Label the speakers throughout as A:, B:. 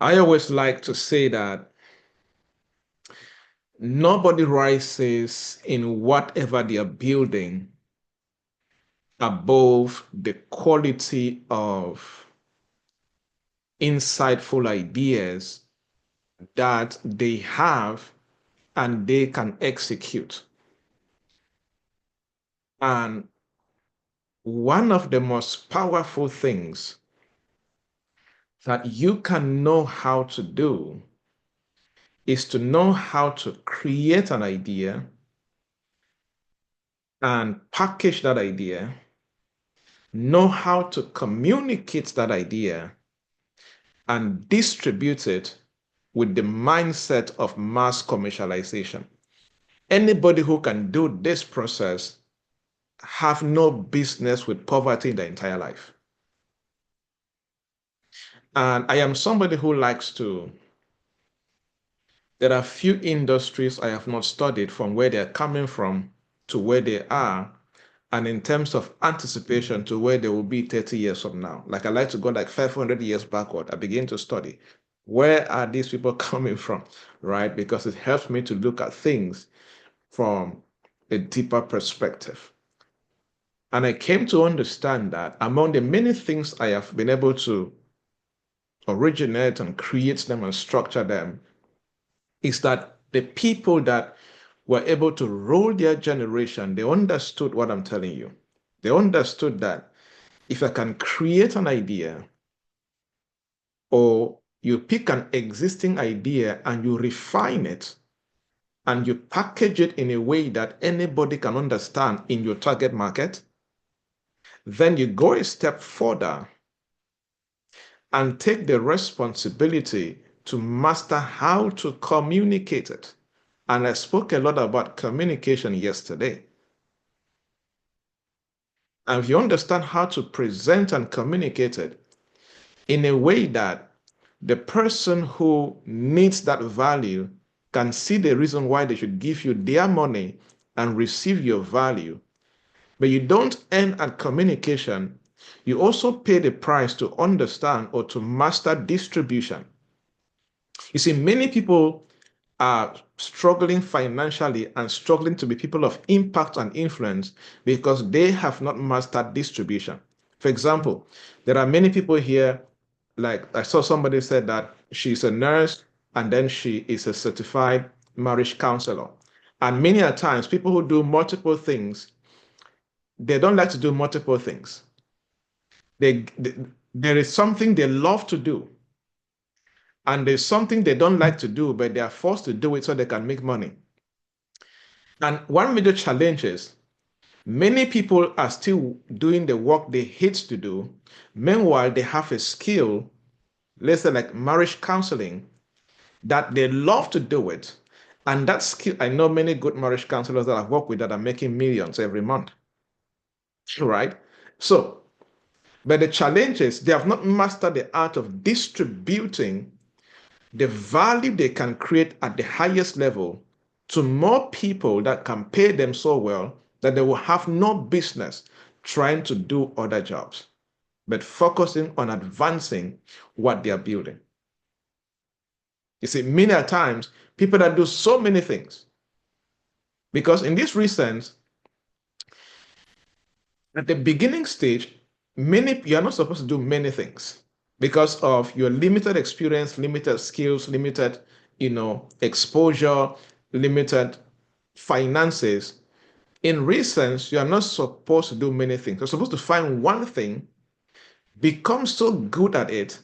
A: I always like to say that nobody rises in whatever they are building above the quality of insightful ideas that they have and they can execute. And one of the most powerful things that you can know how to do is to know how to create an idea and package that idea, know how to communicate that idea, and distribute it with the mindset of mass commercialization. Anybody who can do this process have no business with poverty in their entire life. And I am somebody who likes to, there are few industries I have not studied from where they're coming from to where they are, and in terms of anticipation to where they will be 30 years from now. Like I like to go like 500 years backward. I begin to study. Where are these people coming from, right? Because it helps me to look at things from a deeper perspective. And I came to understand that among the many things I have been able to originate and create them and structure them is that the people that were able to rule their generation, they understood what I'm telling you. They understood that if I can create an idea or you pick an existing idea and you refine it and you package it in a way that anybody can understand in your target market, then you go a step further and take the responsibility to master how to communicate it. And I spoke a lot about communication yesterday. And if you understand how to present and communicate it in a way that the person who needs that value can see the reason why they should give you their money and receive your value, but you don't end at communication, you also pay the price to understand or to master distribution. You see, many people are struggling financially and struggling to be people of impact and influence because they have not mastered distribution. For example, there are many people here, like I saw somebody said that she's a nurse and then she is a certified marriage counselor. And many a times, people who do multiple things, they don't like to do multiple things. They there is something they love to do, and there's something they don't like to do, but they are forced to do it so they can make money. And one major challenge is many people are still doing the work they hate to do. Meanwhile, they have a skill, let's say like marriage counseling, that they love to do it. And that skill, I know many good marriage counselors that I've worked with that are making millions every month, right? So, but the challenge is they have not mastered the art of distributing the value they can create at the highest level to more people that can pay them so well that they will have no business trying to do other jobs, but focusing on advancing what they are building. You see, many times people that do so many things, because in this reasons, at the beginning stage, many you are not supposed to do many things because of your limited experience, limited skills, limited, exposure, limited finances. In reasons, you are not supposed to do many things. You're supposed to find one thing, become so good at it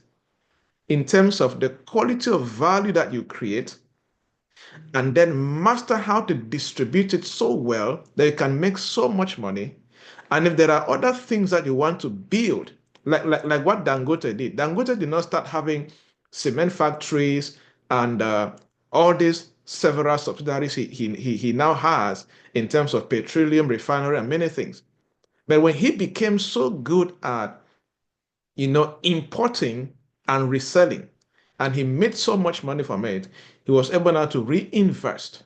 A: in terms of the quality of value that you create, and then master how to distribute it so well that you can make so much money. And if there are other things that you want to build, like what Dangote did not start having cement factories and all these several subsidiaries he now has in terms of petroleum refinery and many things. But when he became so good at importing and reselling, and he made so much money from it, he was able now to reinvest.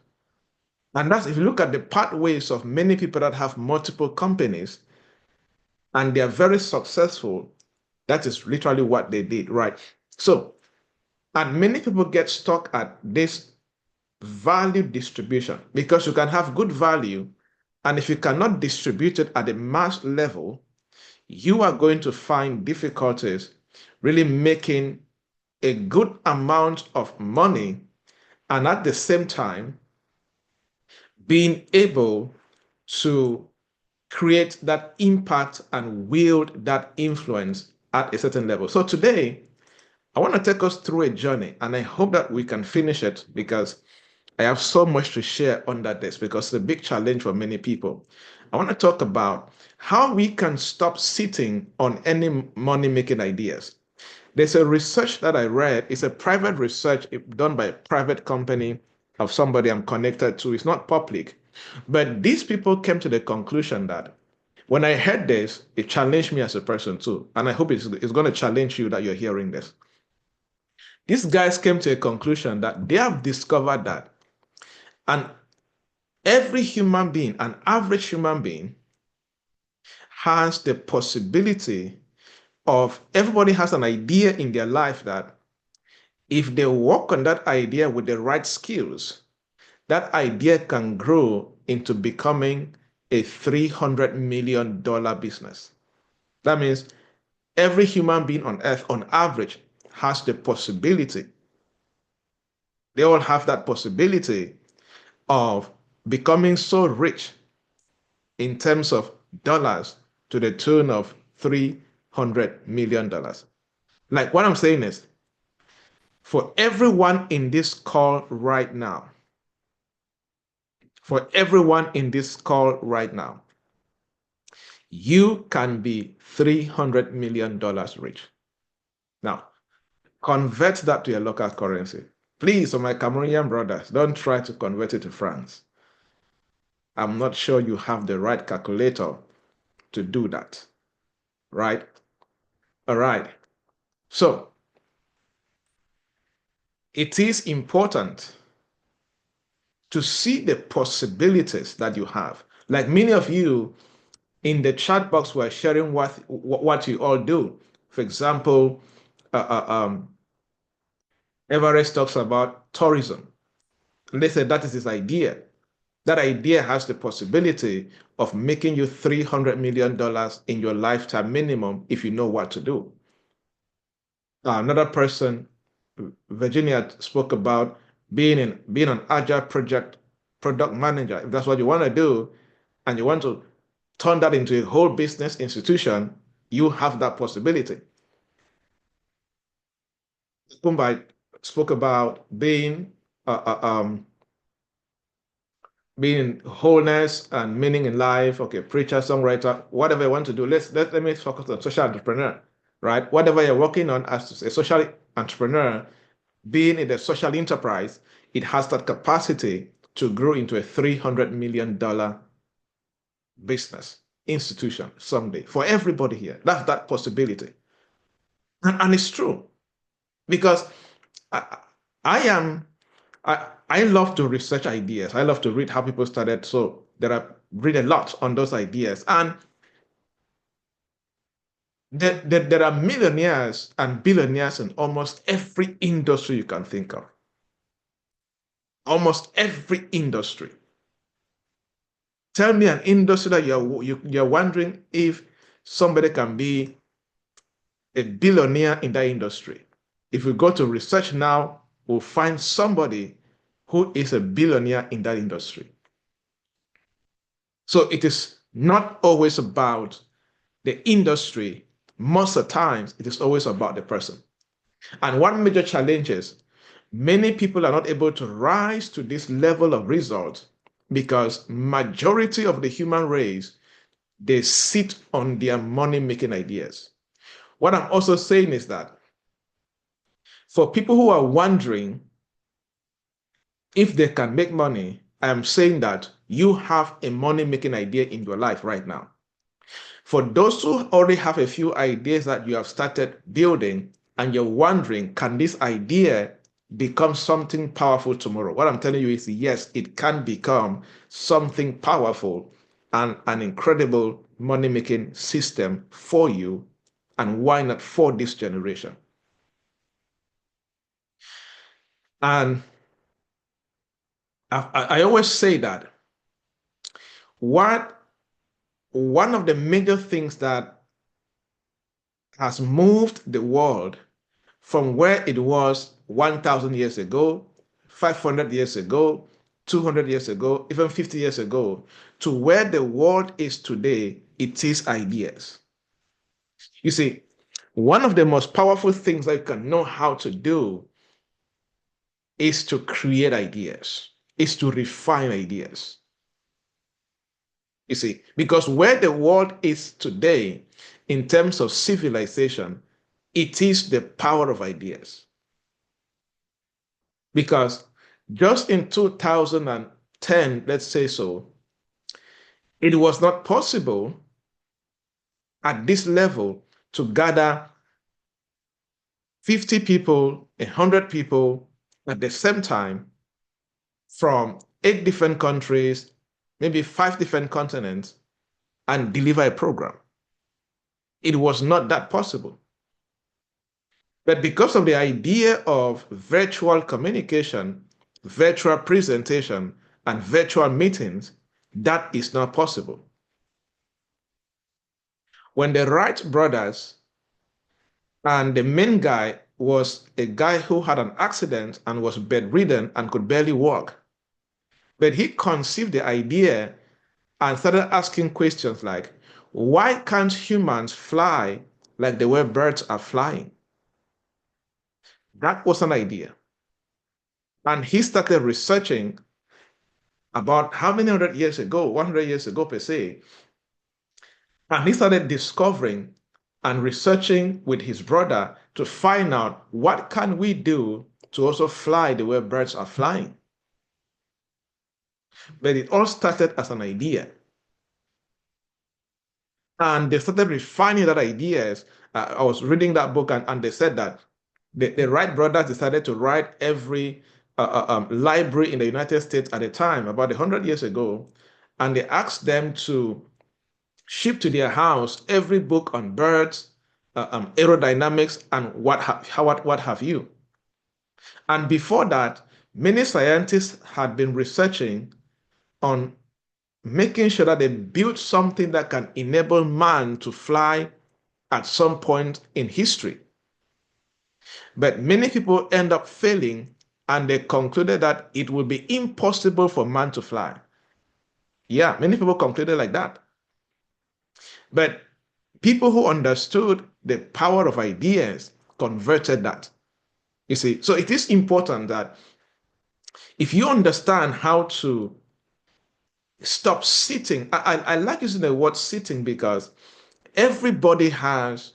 A: And that's if you look at the pathways of many people that have multiple companies and they are very successful, that is literally what they did, right? So And many people get stuck at this value distribution because you can have good value, and if you cannot distribute it at the mass level, you are going to find difficulties really making a good amount of money and at the same time being able to create that impact and wield that influence at a certain level. So today, I want to take us through a journey, and I hope that we can finish it because I have so much to share under this because it's a big challenge for many people. I want to talk about how we can stop sitting on any money making ideas. There's a research that I read. It's a private research done by a private company of somebody I'm connected to. It's not public. But these people came to the conclusion that when I heard this, it challenged me as a person too. And I hope it's going to challenge you that you're hearing this. These guys came to a conclusion that they have discovered that and every human being, an average human being, has the possibility of everybody has an idea in their life that if they work on that idea with the right skills, that idea can grow into becoming a $300 million business. That means every human being on earth, on average, has the possibility. They all have that possibility of becoming so rich in terms of dollars to the tune of $300 million. Like what I'm saying is, for everyone in this call right now, for everyone in this call right now, you can be $300 million rich. Now, convert that to your local currency. Please, for my Cameroonian brothers, don't try to convert it to francs. I'm not sure you have the right calculator to do that, right? All right. So it is important to see the possibilities that you have. Like many of you in the chat box were sharing what you all do. For example, uh, uh, um, Everest talks about tourism. And they said that is his idea. That idea has the possibility of making you $300 million in your lifetime minimum if you know what to do. Another person, Virginia, spoke about being an agile product manager. If that's what you want to do, and you want to turn that into a whole business institution, you have that possibility. Kumbai spoke about uh, uh, um, being wholeness and meaning in life. Okay, preacher, songwriter, whatever you want to do. Let me focus on social entrepreneur, right? Whatever you're working on as a social entrepreneur, being in a social enterprise, it has that capacity to grow into a $300 million business institution someday for everybody here. That's that possibility. And it's true because I, I am I love to research ideas. I love to read how people started. So there are read a lot on those ideas. And there are millionaires and billionaires in almost every industry you can think of. Almost every industry. Tell me an industry that you're wondering if somebody can be a billionaire in that industry. If we go to research now, we'll find somebody who is a billionaire in that industry. So it is not always about the industry. Most of the times, it is always about the person. And one major challenge is many people are not able to rise to this level of result because majority of the human race, they sit on their money-making ideas. What I'm also saying is that for people who are wondering if they can make money, I am saying that you have a money-making idea in your life right now. For those who already have a few ideas that you have started building and you're wondering, can this idea become something powerful tomorrow? What I'm telling you is yes, it can become something powerful and an incredible money-making system for you. And why not for this generation? And I always say that what one of the major things that has moved the world from where it was 1,000 years ago, 500 years ago, 200 years ago, even 50 years ago, to where the world is today, it is ideas. You see, one of the most powerful things that you can know how to do is to create ideas, is to refine ideas. You see, because where the world is today, in terms of civilization, it is the power of ideas. Because just in 2010, let's say so, it was not possible at this level to gather 50 people, 100 people at the same time from 8 different countries, maybe 5 different continents, and deliver a program. It was not that possible. But because of the idea of virtual communication, virtual presentation, and virtual meetings, that is not possible. When the Wright brothers, and the main guy was a guy who had an accident and was bedridden and could barely walk, but he conceived the idea and started asking questions like, why can't humans fly like the way birds are flying? That was an idea. And he started researching about how many 100 years ago, 100 years ago per se, and he started discovering and researching with his brother to find out what can we do to also fly the way birds are flying. But it all started as an idea. And they started refining that ideas. I was reading that book, and they said that the Wright brothers decided to write every library in the United States at the time, about 100 years ago, and they asked them to ship to their house every book on birds, aerodynamics, and what have you. And before that, many scientists had been researching on making sure that they build something that can enable man to fly at some point in history. But many people end up failing, and they concluded that it would be impossible for man to fly. Yeah, many people concluded like that. But people who understood the power of ideas converted that. You see, so it is important that if you understand how to stop sitting, I like using the word sitting because everybody has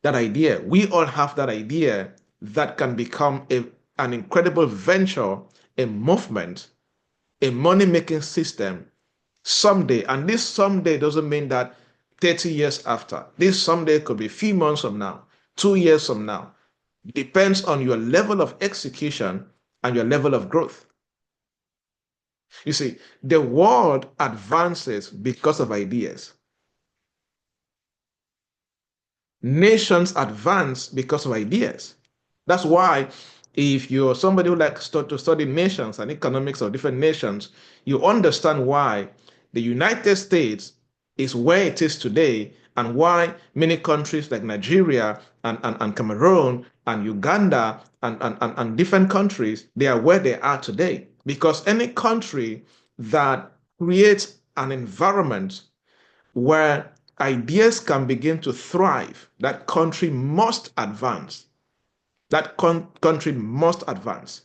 A: that idea. We all have that idea that can become an incredible venture, a movement, a money making system someday. And this someday doesn't mean that 30 years after. This someday could be a few months from now, 2 years from now. Depends on your level of execution and your level of growth. You see, the world advances because of ideas. Nations advance because of ideas. That's why if you're somebody who likes to study nations and economics of different nations, you understand why the United States is where it is today and why many countries like Nigeria and Cameroon and Uganda and different countries, they are where they are today. Because any country that creates an environment where ideas can begin to thrive, that country must advance. That country must advance.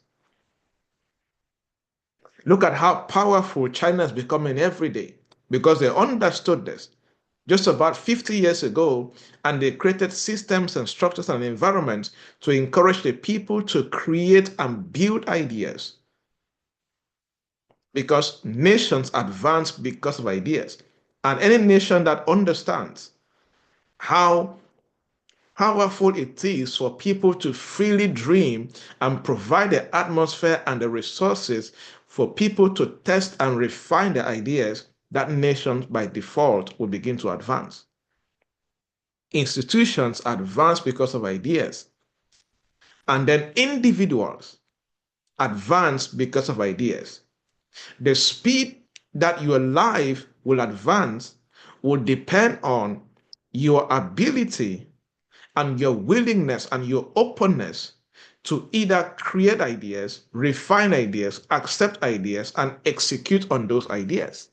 A: Look at how powerful China is becoming every day because they understood this just about 50 years ago, and they created systems and structures and environments to encourage the people to create and build ideas. Because nations advance because of ideas. And any nation that understands how powerful it is for people to freely dream and provide the atmosphere and the resources for people to test and refine their ideas, that nation by default will begin to advance. Institutions advance because of ideas. And then individuals advance because of ideas. The speed that your life will advance will depend on your ability and your willingness and your openness to either create ideas, refine ideas, accept ideas, and execute on those ideas.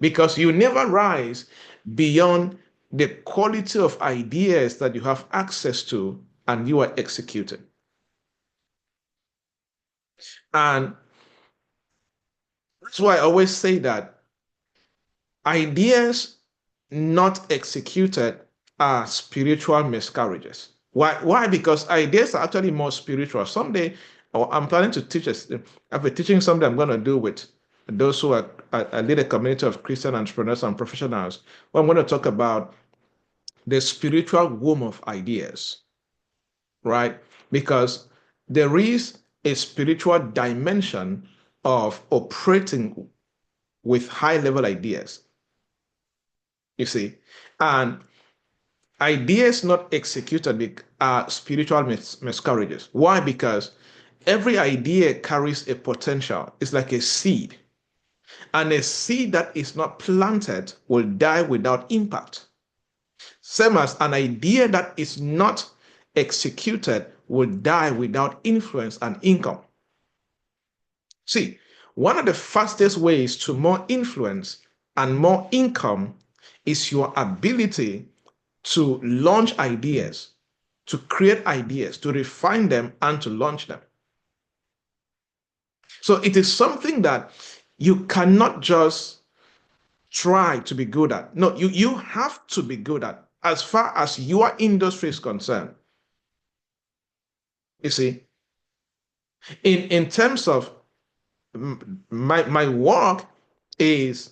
A: Because you never rise beyond the quality of ideas that you have access to and you are executing. And that's why I always say that ideas not executed are spiritual miscarriages. Why? Because ideas are actually more spiritual. Someday, or I'm planning to teach us, I have a teaching someday I'm going to do with those who are, I lead a community of Christian entrepreneurs and professionals. Well, I'm going to talk about the spiritual womb of ideas, right? Because there is a spiritual dimension of operating with high level ideas, you see. And ideas not executed are spiritual miscarriages. Why? Because every idea carries a potential. It's like a seed. And a seed that is not planted will die without impact. Same as an idea that is not executed will die without influence and income. See, one of the fastest ways to more influence and more income is your ability to launch ideas, to create ideas, to refine them, and to launch them. So it is something that you cannot just try to be good at. No, you have to be good at as far as your industry is concerned. You see, in terms of my work is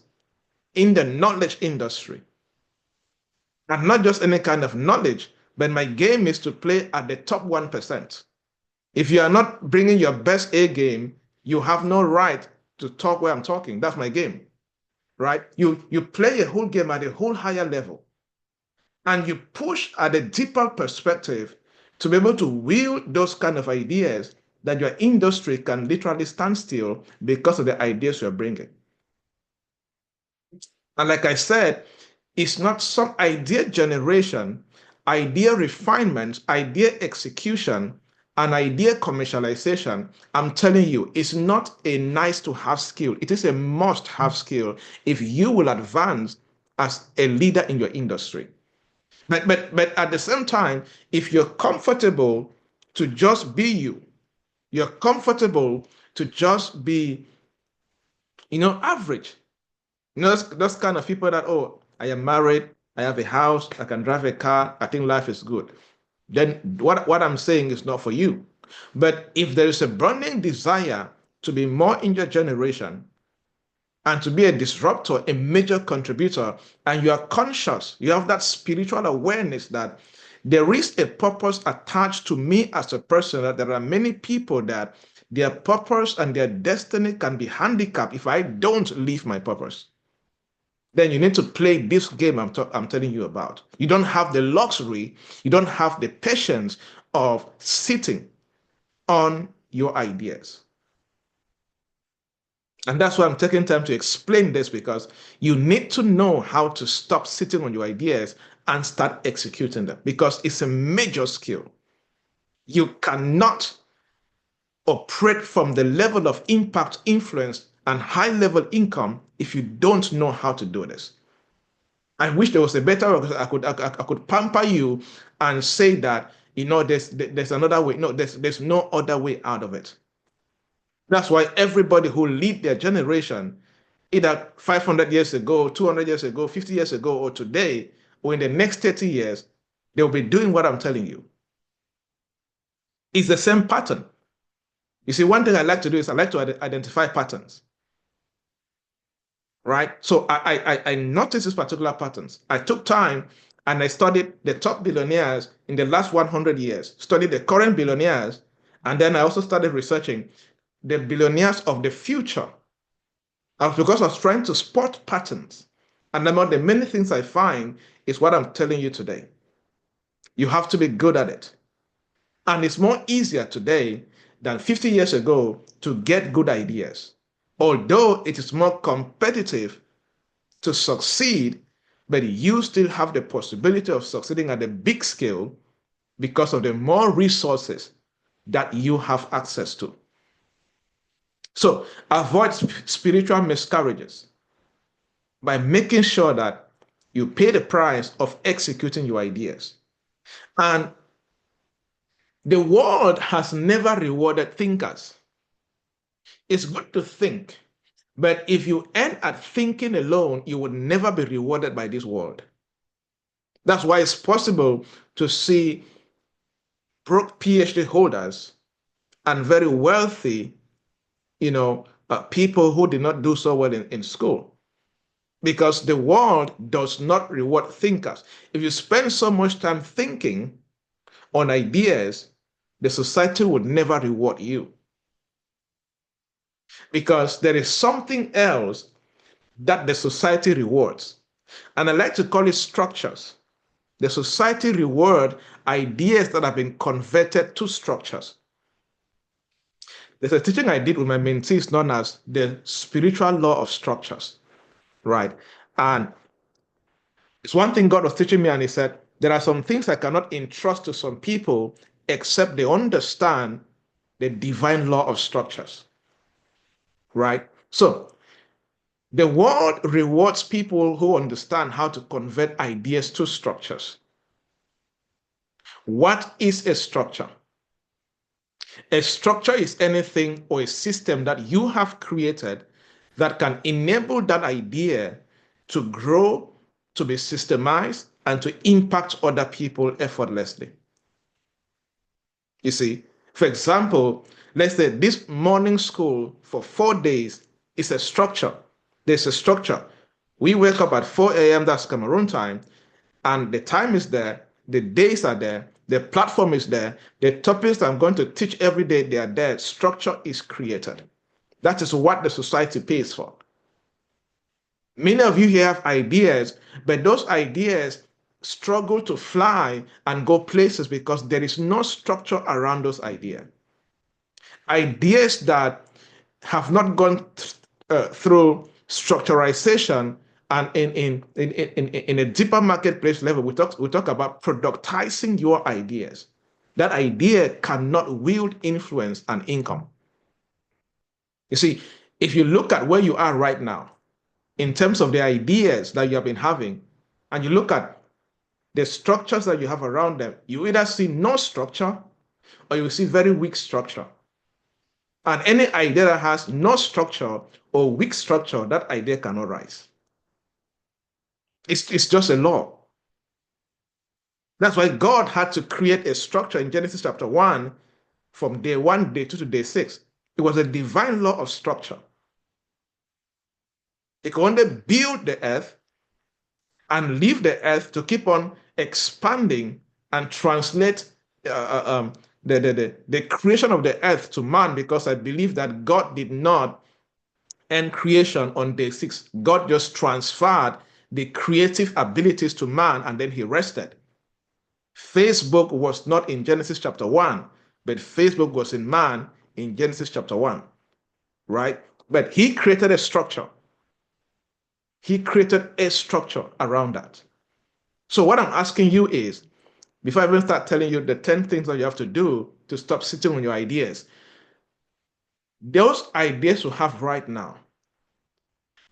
A: in the knowledge industry. And not just any kind of knowledge, but my game is to play at the top 1%. If you are not bringing your best A game, you have no right to talk where I'm talking. That's my game, right? You play a whole game at a whole higher level, and you push at a deeper perspective to be able to wield those kind of ideas that your industry can literally stand still because of the ideas you're bringing. And like I said, it's not some idea generation, idea refinement, idea execution, and idea commercialization. I'm telling you, it's not a nice to have skill. It is a must have skill if you will advance as a leader in your industry. But at the same time, if you're comfortable to just be you, you're comfortable to just be, average. Those kind of people that, oh, I am married, I have a house, I can drive a car, I think life is good. Then what I'm saying is not for you. But if there is a burning desire to be more in your generation and to be a disruptor, a major contributor, and you are conscious, you have that spiritual awareness that there is a purpose attached to me as a person, that there are many people that their purpose and their destiny can be handicapped if I don't live my purpose. Then you need to play this game I'm telling you about. You don't have the luxury, you don't have the patience of sitting on your ideas. And that's why I'm taking time to explain this, because you need to know how to stop sitting on your ideas and start executing them, because it's a major skill. You cannot operate from the level of impact, influence, and high level income if you don't know how to do this. I wish there was a better way. I could pamper you and say that, there's another way. No, there's no other way out of it. That's why everybody who lead their generation, either 500 years ago, 200 years ago, 50 years ago, or today, or in the next 30 years, they'll be doing what I'm telling you. It's the same pattern. You see, one thing I like to do is I like to identify patterns, right? So I noticed these particular patterns. I took time and I studied the top billionaires in the last 100 years, studied the current billionaires, and then I also started researching the billionaires of the future. Because I was trying to spot patterns. And among the many things I find is what I'm telling you today. You have to be good at it. And it's more easier today than 50 years ago to get good ideas. Although it is more competitive to succeed, but you still have the possibility of succeeding at a big scale because of the more resources that you have access to. So avoid spiritual miscarriages by making sure that you pay the price of executing your ideas. And the world has never rewarded thinkers. It's good to think, but if you end at thinking alone, you will never be rewarded by this world. That's why it's possible to see broke PhD holders and very wealthy, people who did not do so well in school. Because the world does not reward thinkers. If you spend so much time thinking on ideas, the society would never reward you. Because there is something else that the society rewards. And I like to call it structures. The society reward ideas that have been converted to structures. There's a teaching I did with my mentees known as the spiritual law of structures, right? And it's one thing God was teaching me, and he said, there are some things I cannot entrust to some people except they understand the divine law of structures, right? So the world rewards people who understand how to convert ideas to structures. What is a structure? A structure is anything or a system that you have created that can enable that idea to grow, to be systemized, and to impact other people effortlessly. You see, for example, let's say this morning school for 4 days is a structure. There's a structure. We wake up at 4 a.m., that's Cameroon time, and the time is there, the days are there, the platform is there, the topics I'm going to teach every day, they are there. Structure is created. That is what the society pays for. Many of you here have ideas, but those ideas struggle to fly and go places because there is no structure around those ideas. Ideas that have not gone through structurization and in a deeper marketplace level, we talk about productizing your ideas. That idea cannot wield influence and income. You see, if you look at where you are right now, in terms of the ideas that you have been having, and you look at the structures that you have around them, you either see no structure or you see very weak structure. And any idea that has no structure or weak structure, that idea cannot rise. It's just a law. That's why God had to create a structure in Genesis chapter 1 from day 1, day 2 to day 6. It was a divine law of structure. He could only build the earth and leave the earth to keep on expanding and translate the creation of the earth to man, because I believe that God did not end creation on day 6. God just transferred the creative abilities to man and then he rested. Facebook was not in Genesis chapter 1, but Facebook was in man in Genesis chapter 1, right? But he created a structure. He created a structure around that. So what I'm asking you is, before I even start telling you the 10 things that you have to do to stop sitting on your ideas, those ideas you have right now,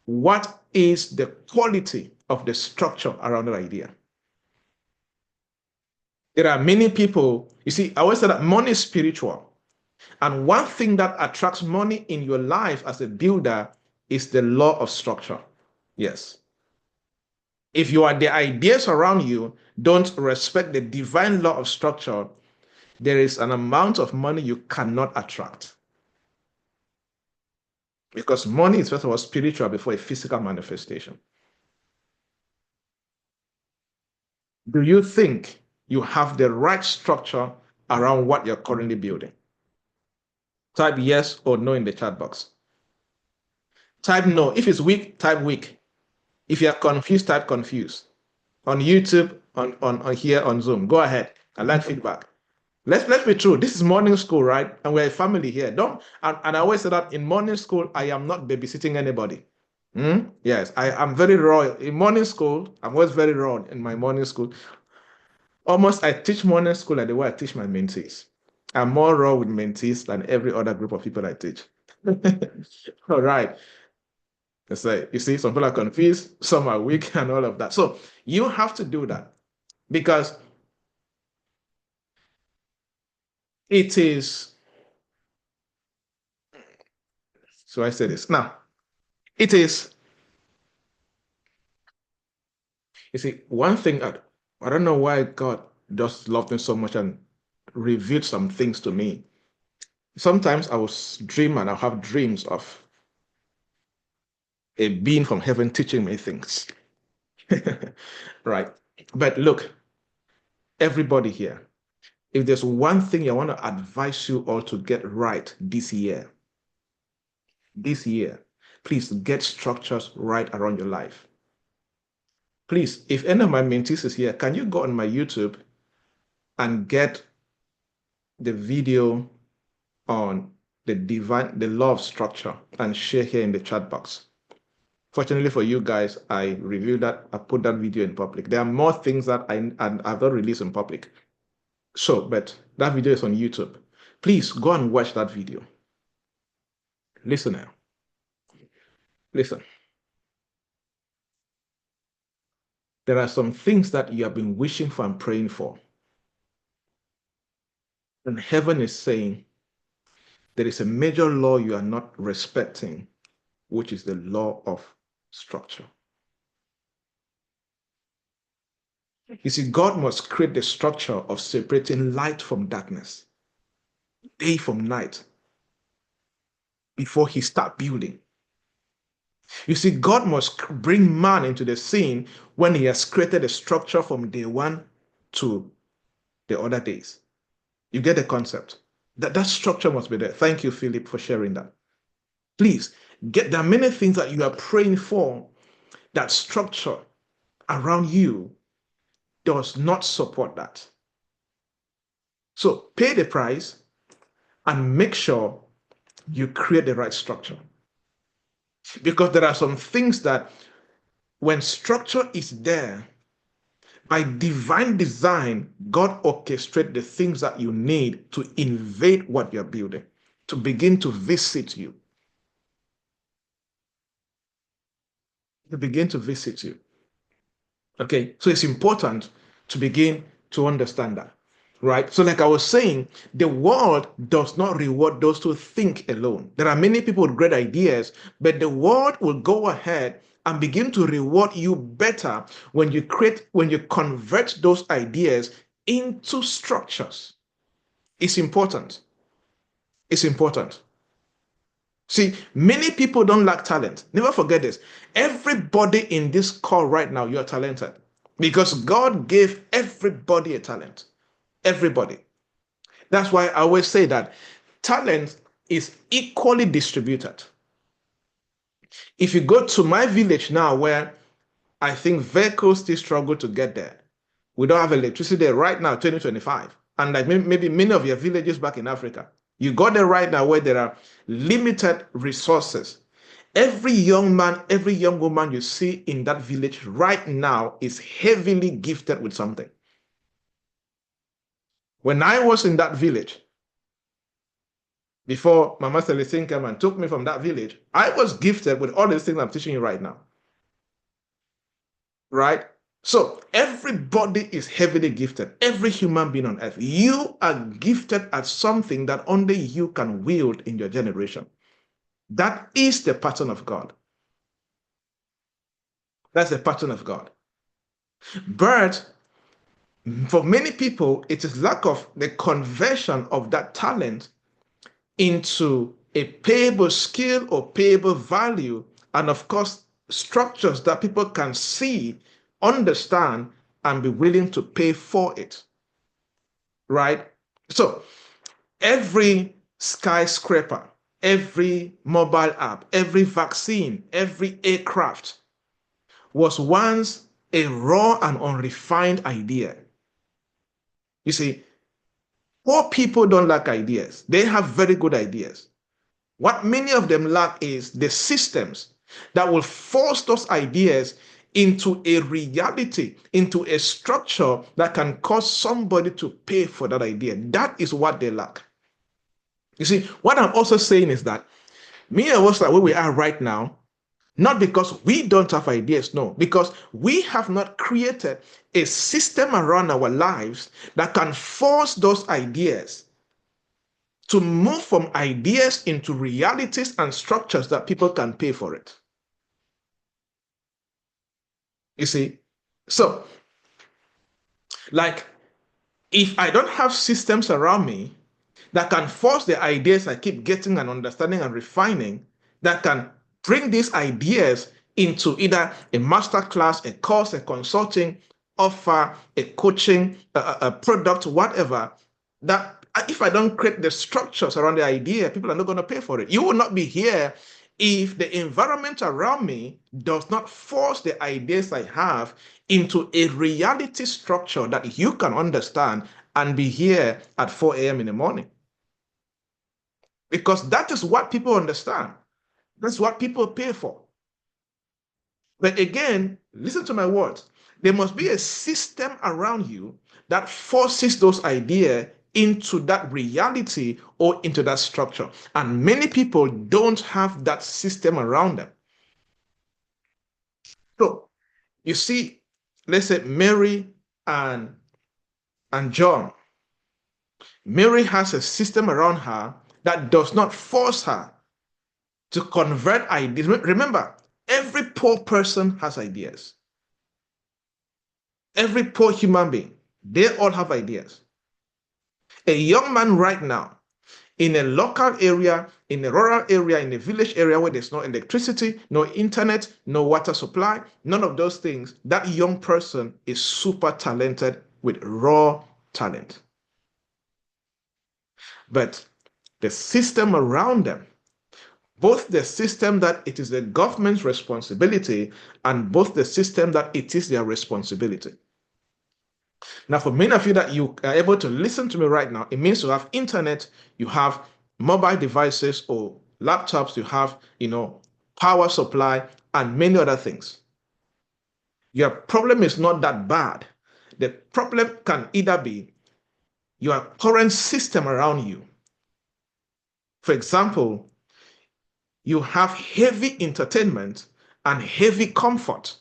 A: what is the quality of the structure around that idea? There are many people, you see, I always say that money is spiritual. And one thing that attracts money in your life as a builder is the law of structure. Yes. If the ideas around you don't respect the divine law of structure, there is an amount of money you cannot attract. Because money is first of all spiritual before a physical manifestation. Do you think you have the right structure around what you're currently building? Type yes or no in the chat box. Type no. If it's weak, type weak. If you're confused, type confused. On YouTube, on here on Zoom. Go ahead. I like feedback. Let's be true. This is morning school, right? And we're a family here. Don't and I always say that in morning school, I am not babysitting anybody. Yes, I am very raw. In morning school, I'm always very raw in my morning school. Almost I teach morning school like the way I teach my mentees. I'm more raw with mentees than every other group of people I teach. All right. So you see, some people are confused, some are weak, and all of that. So you have to do that because it is. So I say this now. It is. You see, one thing I don't know why God just loved me so much and revealed some things to me. Sometimes I will dream and I'll have dreams of a being from heaven teaching me things. Right. But look, everybody here, if there's one thing I want to advise you all to get right this year, please get structures right around your life. Please, if any of my mentees is here, can you go on my YouTube and get the video on the law of structure and share here in the chat box? Fortunately for you guys, I reviewed that, I put that video in public. There are more things that I've not released in public. So, but that video is on YouTube. Please go and watch that video. Listen now. Listen. There are some things that you have been wishing for and praying for. And heaven is saying there is a major law you are not respecting, which is the law of structure. You see, God must create the structure of separating light from darkness, day from night, before he start building. You see, God must bring man into the scene when he has created a structure from day one to the other days. You get the concept? That structure must be there. Thank you, Philip, for sharing that. Please, there are many things that you are praying for that structure around you does not support that. So pay the price and make sure you create the right structure. Because there are some things that when structure is there, by divine design, God orchestrates the things that you need to invade what you're building, to begin to visit you. To begin to visit you. Okay, so it's important to begin to understand that, right? So, like I was saying, the world does not reward those who think alone. There are many people with great ideas, but the world will go ahead and begin to reward you better when you convert those ideas into structures. It's important. It's important. See, many people don't lack talent. Never forget this. Everybody in this call right now, you're talented because God gave everybody a talent. Everybody. That's why I always say that talent is equally distributed. If you go to my village now, where I think vehicles still struggle to get there, we don't have electricity there right now, 2025. And like maybe many of your villages back in Africa, you got there right now where there are limited resources. Every young man, every young woman you see in that village right now is heavily gifted with something. When I was in that village, before Mama Celestine came and took me from that village, I was gifted with all these things I'm teaching you right now. Right? So everybody is heavily gifted. Every human being on earth. You are gifted at something that only you can wield in your generation. That is the pattern of God. That's the pattern of God. But for many people, it is lack of the conversion of that talent into a payable skill or payable value, and of course, structures that people can see, understand, and be willing to pay for it. Right? So, every skyscraper, every mobile app, every vaccine, every aircraft was once a raw and unrefined idea. You see, Poor people don't lack ideas. They have very good ideas. What many of them lack is the systems that will force those ideas into a reality, into a structure that can cause somebody to pay for that idea. That is what they lack. You see, what I'm also saying is that me and us, like where we are right now, not because we don't have ideas, no, because we have not created a system around our lives that can force those ideas to move from ideas into realities and structures that people can pay for it. You see? So, like, if I don't have systems around me that can force the ideas I keep getting and understanding and refining, that can bring these ideas into either a master class, a course, a consulting offer, a coaching, a product, whatever, that if I don't create the structures around the idea, people are not going to pay for it. You will not be here if the environment around me does not force the ideas I have into a reality structure that you can understand and be here at 4 a.m. in the morning. Because that is what people understand. That's what people pay for. But again, listen to my words. There must be a system around you that forces those ideas into that reality or into that structure. And many people don't have that system around them. So you see, let's say Mary and, and John. Mary has a system around her that does not force her to convert ideas. Remember, every poor person has ideas. Every poor human being, they all have ideas. A young man right now in a local area, in a rural area, in a village area where there's no electricity, no internet, no water supply, none of those things, that young person is super talented with raw talent. But the system around them, both the system that it is the government's responsibility and both the system that it is their responsibility. Now, for many of you that you are able to listen to me right now, it means you have internet, you have mobile devices or laptops, you have, power supply and many other things. Your problem is not that bad. The problem can either be your current system around you. For example, you have heavy entertainment and heavy comfort.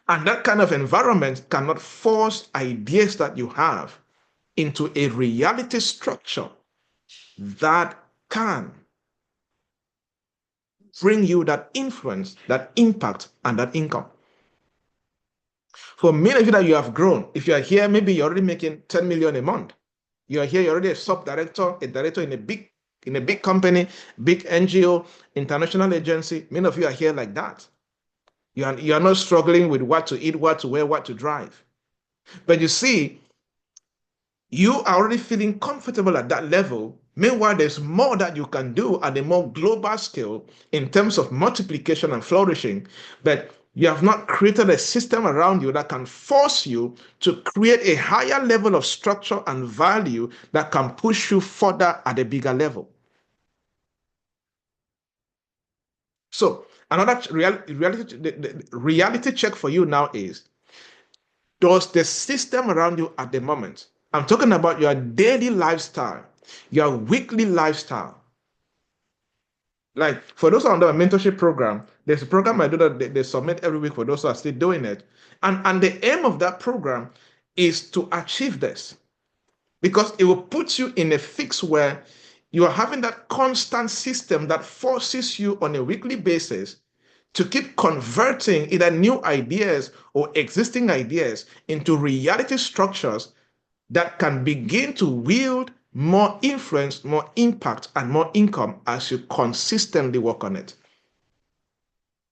A: And that kind of environment cannot force ideas that you have into a reality structure that can bring you that influence, that impact, and that income. For many of you that you have grown, if you are here, maybe you're already making 10 million a month. You are here, you're already a sub-director, a director in a big company, big NGO, international agency. Many of you are here like that. You are not struggling with what to eat, what to wear, what to drive. But you see, you are already feeling comfortable at that level. Meanwhile, there's more that you can do at a more global scale in terms of multiplication and flourishing. But you have not created a system around you that can force you to create a higher level of structure and value that can push you further at a bigger level. So another reality check for you now is, does the system around you at the moment, I'm talking about your daily lifestyle, your weekly lifestyle. Like for those who are under a mentorship program, there's a program I do that they submit every week for those who are still doing it. And the aim of that program is to achieve this because it will put you in a fix where you are having that constant system that forces you on a weekly basis to keep converting either new ideas or existing ideas into reality structures that can begin to wield more influence, more impact, and more income as you consistently work on it.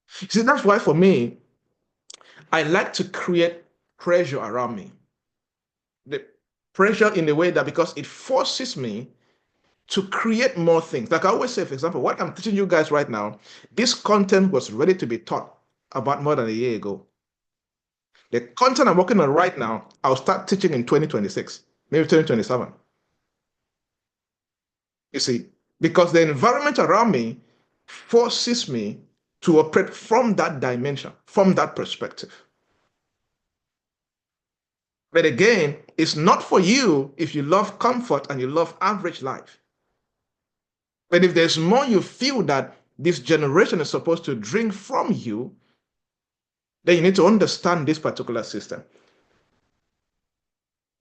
A: See, that's why for me, I like to create pressure around me. The pressure in the way that because it forces me to create more things. Like I always say, for example, what I'm teaching you guys right now, this content was ready to be taught about more than a year ago. The content I'm working on right now, I'll start teaching in 2026. maybe 2027. You see, because the environment around me forces me to operate from that dimension, from that perspective. But again, it's not for you if you love comfort and you love average life. But if there's more you feel that this generation is supposed to drink from you, then you need to understand this particular system.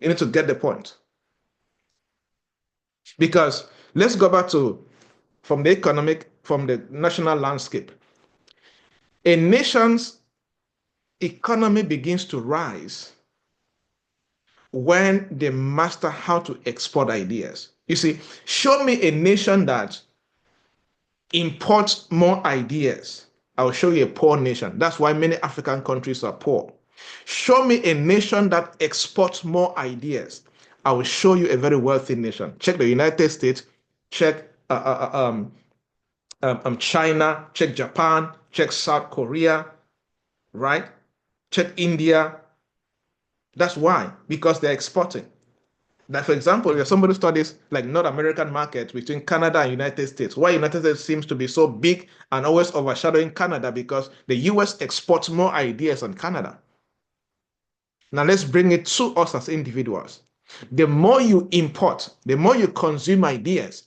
A: You need to get the point. Because let's go back to from the national landscape. A nation's economy begins to rise when they master how to export ideas. You see, show me a nation that imports more ideas. I'll show you a poor nation. That's why many African countries are poor. Show me a nation that exports more ideas. I will show you a very wealthy nation. Check the United States, check China, check Japan, check South Korea, right? Check India. That's why, because they're exporting. Like, for example, if somebody studies like North American market between Canada and United States, why United States seems to be so big and always overshadowing Canada because the US exports more ideas than Canada. Now let's bring it to us as individuals. The more you import, the more you consume ideas,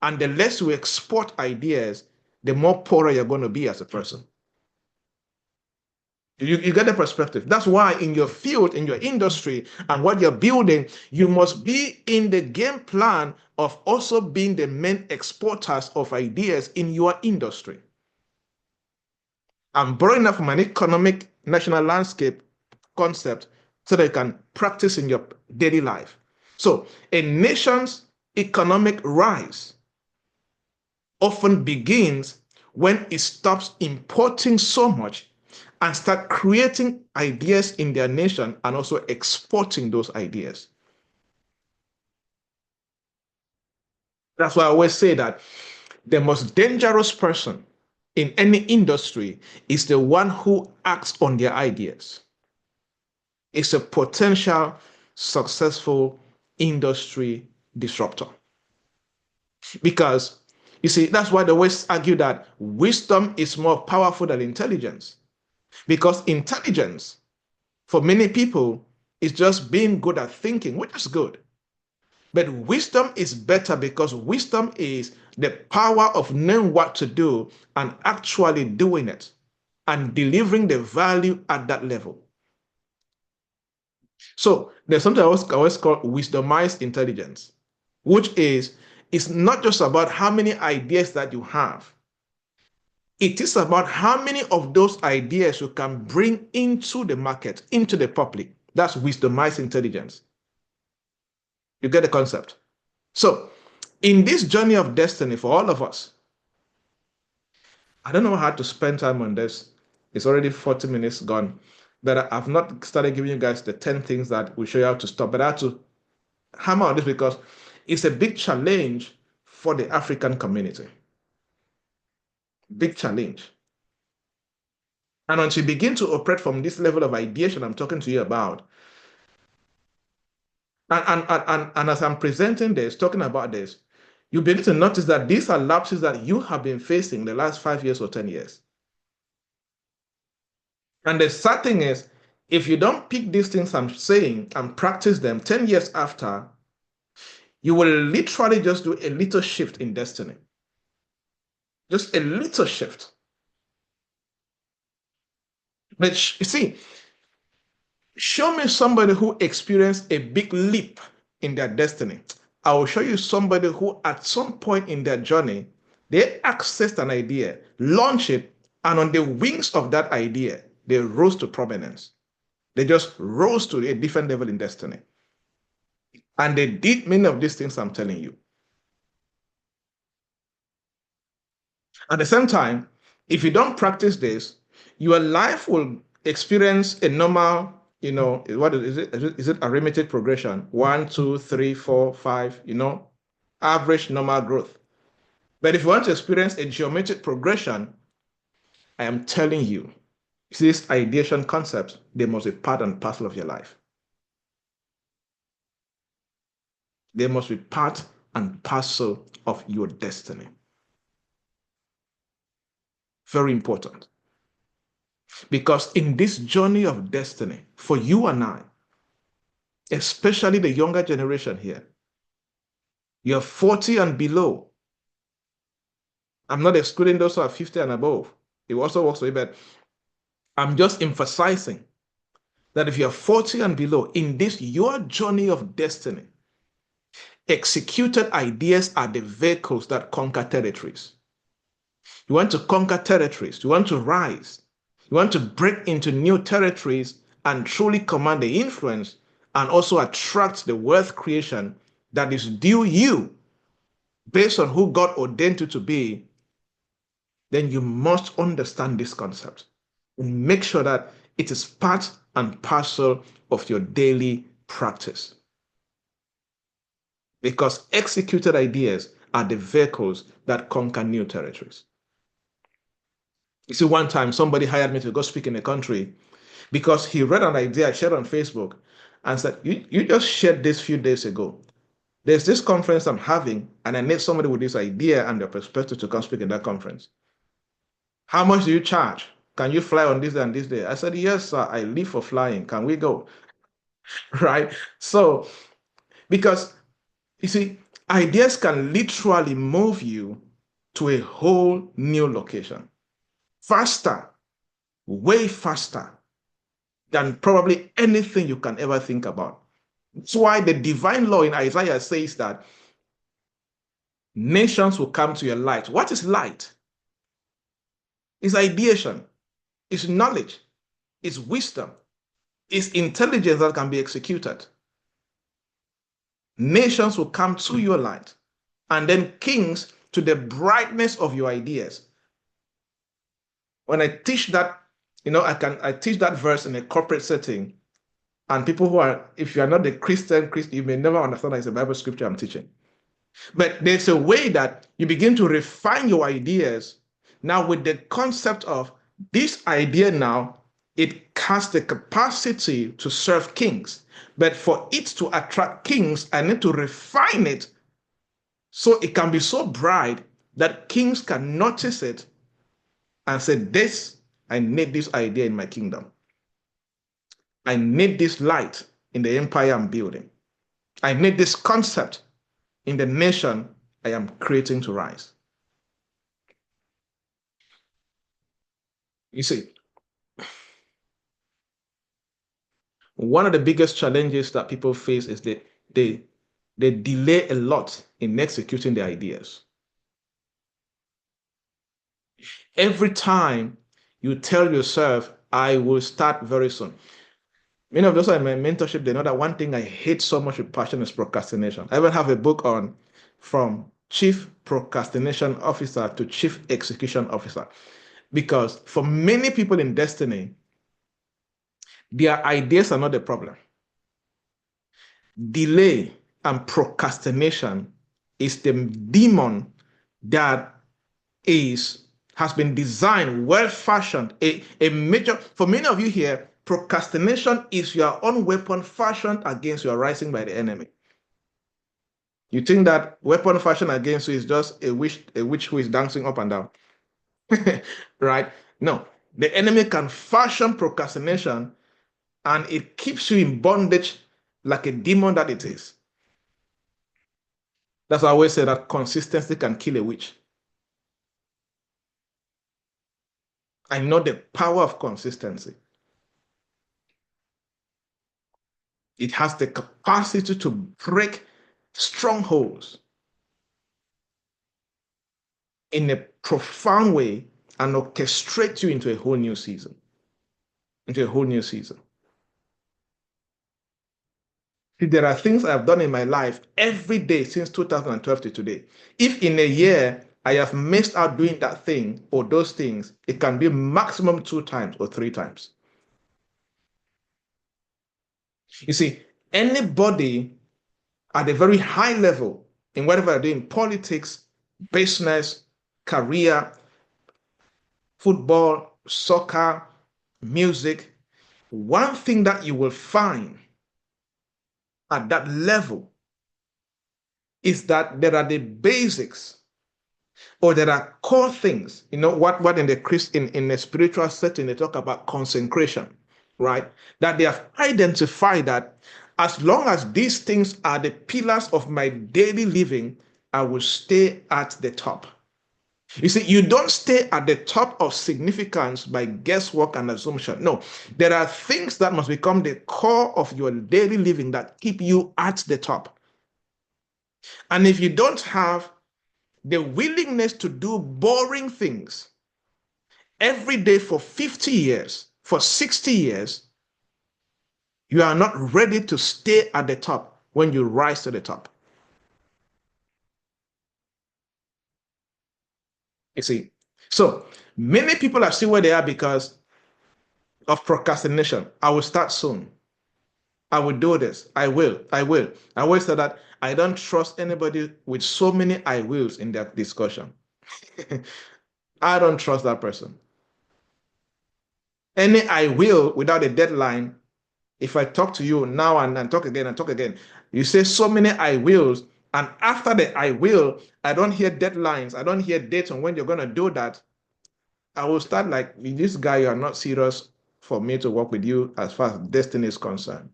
A: and the less you export ideas, the more poorer you're going to be as a person. You get the perspective. That's why in your field, in your industry, and what you're building, you must be in the game plan of also being the main exporters of ideas in your industry. I'm borrowing that from an economic national landscape concept so that you can practice in your daily life. So a nation's economic rise often begins when it stops importing so much and start creating ideas in their nation and also exporting those ideas. That's why I always say that the most dangerous person in any industry is the one who acts on their ideas. It's a potential successful industry disruptor. Because you see, that's why the West argue that wisdom is more powerful than intelligence. Because intelligence, for many people, is just being good at thinking, which is good. But wisdom is better because wisdom is the power of knowing what to do and actually doing it and delivering the value at that level. So there's something I always call wisdomized intelligence, which is it's not just about how many ideas that you have. It is about how many of those ideas you can bring into the market, into the public. That's wisdomized intelligence. You get the concept? So, in this journey of destiny for all of us, I don't know how to spend time on this. It's already 40 minutes gone. But I've not started giving you guys the 10 things that will show you how to stop. But I have to hammer on this because it's a big challenge for the African community. Big challenge. And once you begin to operate from this level of ideation I'm talking to you about, and as I'm presenting this, talking about this, you'll begin to notice that these are lapses that you have been facing the last 5 years or 10 years. And the sad thing is, if you don't pick these things I'm saying and practice them 10 years after, you will literally just do a little shift in destiny. Just a little shift. But you see, show me somebody who experienced a big leap in their destiny. I will show you somebody who, at some point in their journey, they accessed an idea, launched it, and on the wings of that idea, they rose to prominence. They just rose to a different level in destiny. And they did many of these things I'm telling you. At the same time, if you don't practice this, your life will experience a normal, what is it? Is it arithmetic progression? 1, 2, 3, 4, 5, average normal growth. But if you want to experience a geometric progression, I am telling you, these ideation concepts, they must be part and parcel of your life. They must be part and parcel of your destiny. Very important. Because in this journey of destiny, for you and I, especially the younger generation here, you're 40 and below. I'm not excluding those who are 50 and above. It also works for you, but I'm just emphasizing that if you're 40 and below, in this your journey of destiny, executed ideas are the vehicles that conquer territories. You want to conquer territories. You want to rise. You want to break into new territories and truly command the influence and also attract the wealth creation that is due you based on who God ordained you to be. Then you must understand this concept and make sure that it is part and parcel of your daily practice. Because executed ideas are the vehicles that conquer new territories. You see, one time somebody hired me to go speak in a country because he read an idea I shared on Facebook and said, you just shared this few days ago. There's this conference I'm having, and I need somebody with this idea and their perspective to come speak in that conference. How much do you charge? Can you fly on this day and this day? I said, yes, sir, I live for flying. Can we go? Right? So, because you see, ideas can literally move you to a whole new location faster, way faster than probably anything you can ever think about. That's why the divine law in Isaiah says that nations will come to your light. What is light? It's ideation, it's knowledge, it's wisdom, it's intelligence that can be executed. Nations will come to your light, and then kings to the brightness of your ideas. When I teach that, I teach that verse in a corporate setting, and people who are, if you are not a Christian, you may never understand that it's a Bible scripture I'm teaching. But there's a way that you begin to refine your ideas now with the concept of this idea now, it has the capacity to serve kings. But for it to attract kings, I need to refine it so it can be so bright that kings can notice it and say, I need this idea in my kingdom. I need this light in the empire I'm building. I need this concept in the nation I am creating to rise. You see, one of the biggest challenges that people face is they delay a lot in executing their ideas. Every time you tell yourself, I will start very soon. Many of those are in my mentorship, they know that one thing I hate so much with passion is procrastination. I even have a book on from chief procrastination officer to chief execution officer. Because for many people in destiny, their ideas are not the problem. Delay and procrastination is the demon that has been designed, well fashioned, a major, for many of you here, procrastination is your own weapon fashioned against you, rising by the enemy. You think that weapon fashioned against you is just a witch who is dancing up and down, right? No, the enemy can fashion procrastination and it keeps you in bondage like a demon that it is. That's why I always say that consistency can kill a witch. I know the power of consistency. It has the capacity to break strongholds in a profound way and orchestrate you into a whole new season. Into a whole new season. See, there are things I've done in my life every day since 2012 to today. If in a year I have missed out doing that thing or those things, it can be maximum 2 times or 3 times. You see, anybody at a very high level in whatever they're doing, politics, business, career, football, soccer, music, one thing that you will find at that level is that there are the basics, or there are core things. You know what in the spiritual setting they talk about consecration, right? That they have identified that as long as these things are the pillars of my daily living, I will stay at the top. You see, you don't stay at the top of significance by guesswork and assumption. No, there are things that must become the core of your daily living that keep you at the top. And if you don't have the willingness to do boring things every day for 50 years, for 60 years, you are not ready to stay at the top when you rise to the top. You see, so many people are still where they are because of procrastination. I will start soon. I will do this. I will. I will. I always say that I don't trust anybody with so many I wills in that discussion. I don't trust that person. Any I will without a deadline, if I talk to you now and talk again and talk again, you say so many I wills, and after the I will, I don't hear deadlines. I don't hear dates on when you're going to do that. I will start like, this guy, you are not serious for me to work with you as far as destiny is concerned.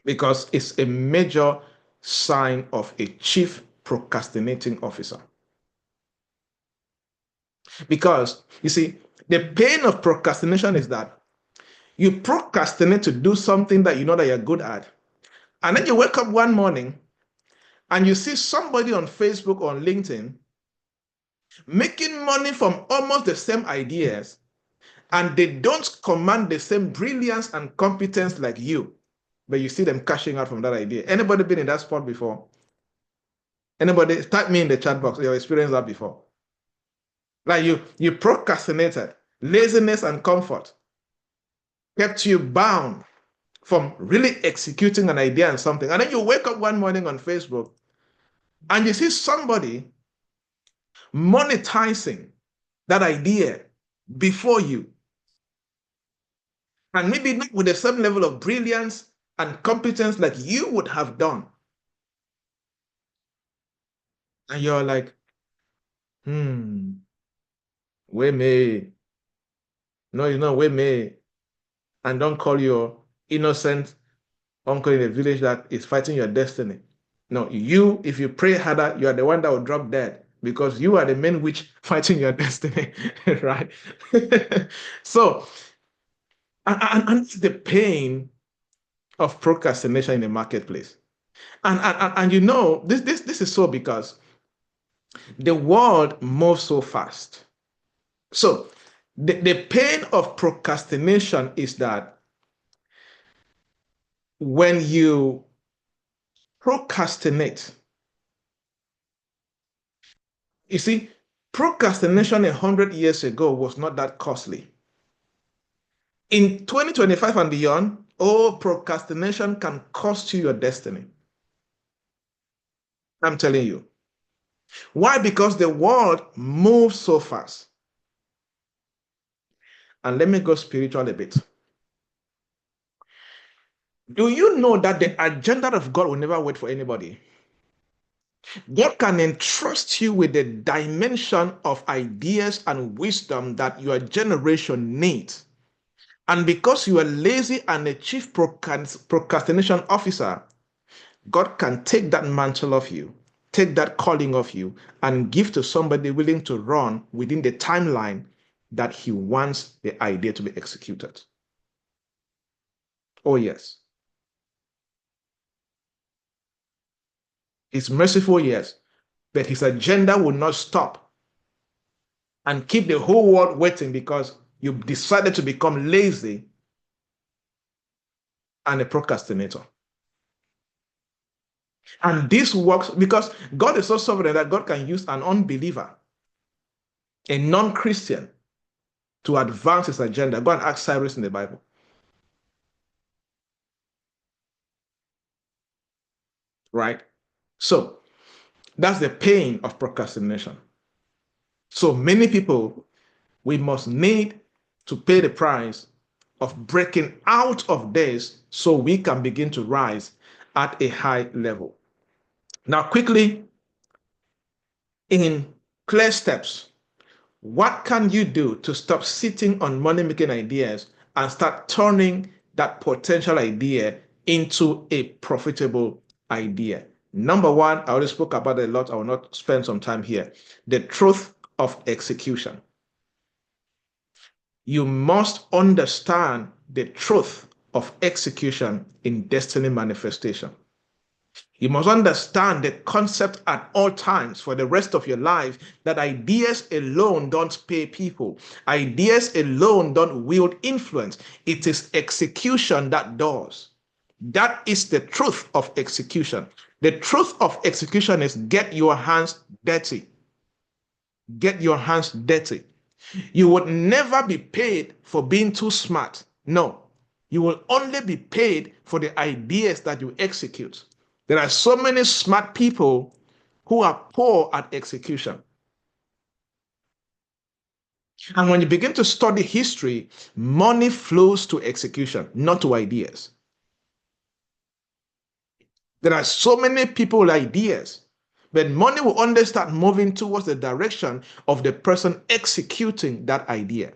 A: Because it's a major sign of a chief procrastinating officer. Because you see, the pain of procrastination is that you procrastinate to do something that you know that you're good at. And then you wake up one morning and you see somebody on Facebook or on LinkedIn making money from almost the same ideas, and they don't command the same brilliance and competence like you, but you see them cashing out from that idea. Anybody been in that spot before? Anybody? Type me in the chat box. You've experienced that before. Like you procrastinated. Laziness and comfort kept you bound from really executing an idea and something. And then you wake up one morning on Facebook and you see somebody monetizing that idea before you. And maybe not with the same level of brilliance and competence like you would have done. And you're like, we may. No, you know, we may. And don't call your innocent uncle in the village that is fighting your destiny. No, you, if you pray harder, you are the one that will drop dead because you are the main witch fighting your destiny, right? So, and it's the pain of procrastination in the marketplace. And you know, this is so because the world moves so fast. So, the pain of procrastination is that when you procrastinate, you see, procrastination 100 years ago was not that costly. In 2025 and beyond, procrastination can cost you your destiny. I'm telling you. Why? Because the world moves so fast. And let me go spiritual a bit. Do you know that the agenda of God will never wait for anybody? God can entrust you with the dimension of ideas and wisdom that your generation needs. And because you are lazy and a chief procrastination officer, God can take that mantle off you, take that calling off you, and give to somebody willing to run within the timeline that he wants the idea to be executed. Oh, yes. He's merciful, yes, but his agenda will not stop and keep the whole world waiting because you decided to become lazy and a procrastinator. And this works because God is so sovereign that God can use an unbeliever, a non-Christian, to advance his agenda. Go and ask Cyrus in the Bible. Right? So that's the pain of procrastination. So many people, we must need to pay the price of breaking out of this so we can begin to rise at a high level. Now, quickly, in clear steps, what can you do to stop sitting on money-making ideas and start turning that potential idea into a profitable idea? Number one, I already spoke about it a lot. I will not spend some time here. The truth of execution. You must understand the truth of execution in destiny manifestation. You must understand the concept at all times for the rest of your life that ideas alone don't pay people. Ideas alone don't wield influence. It is execution that does. That is the truth of execution. The truth of execution is get your hands dirty. Get your hands dirty. You would never be paid for being too smart. No, you will only be paid for the ideas that you execute. There are so many smart people who are poor at execution. And when you begin to study history, money flows to execution, not to ideas. There are so many people with ideas, but money will only start moving towards the direction of the person executing that idea.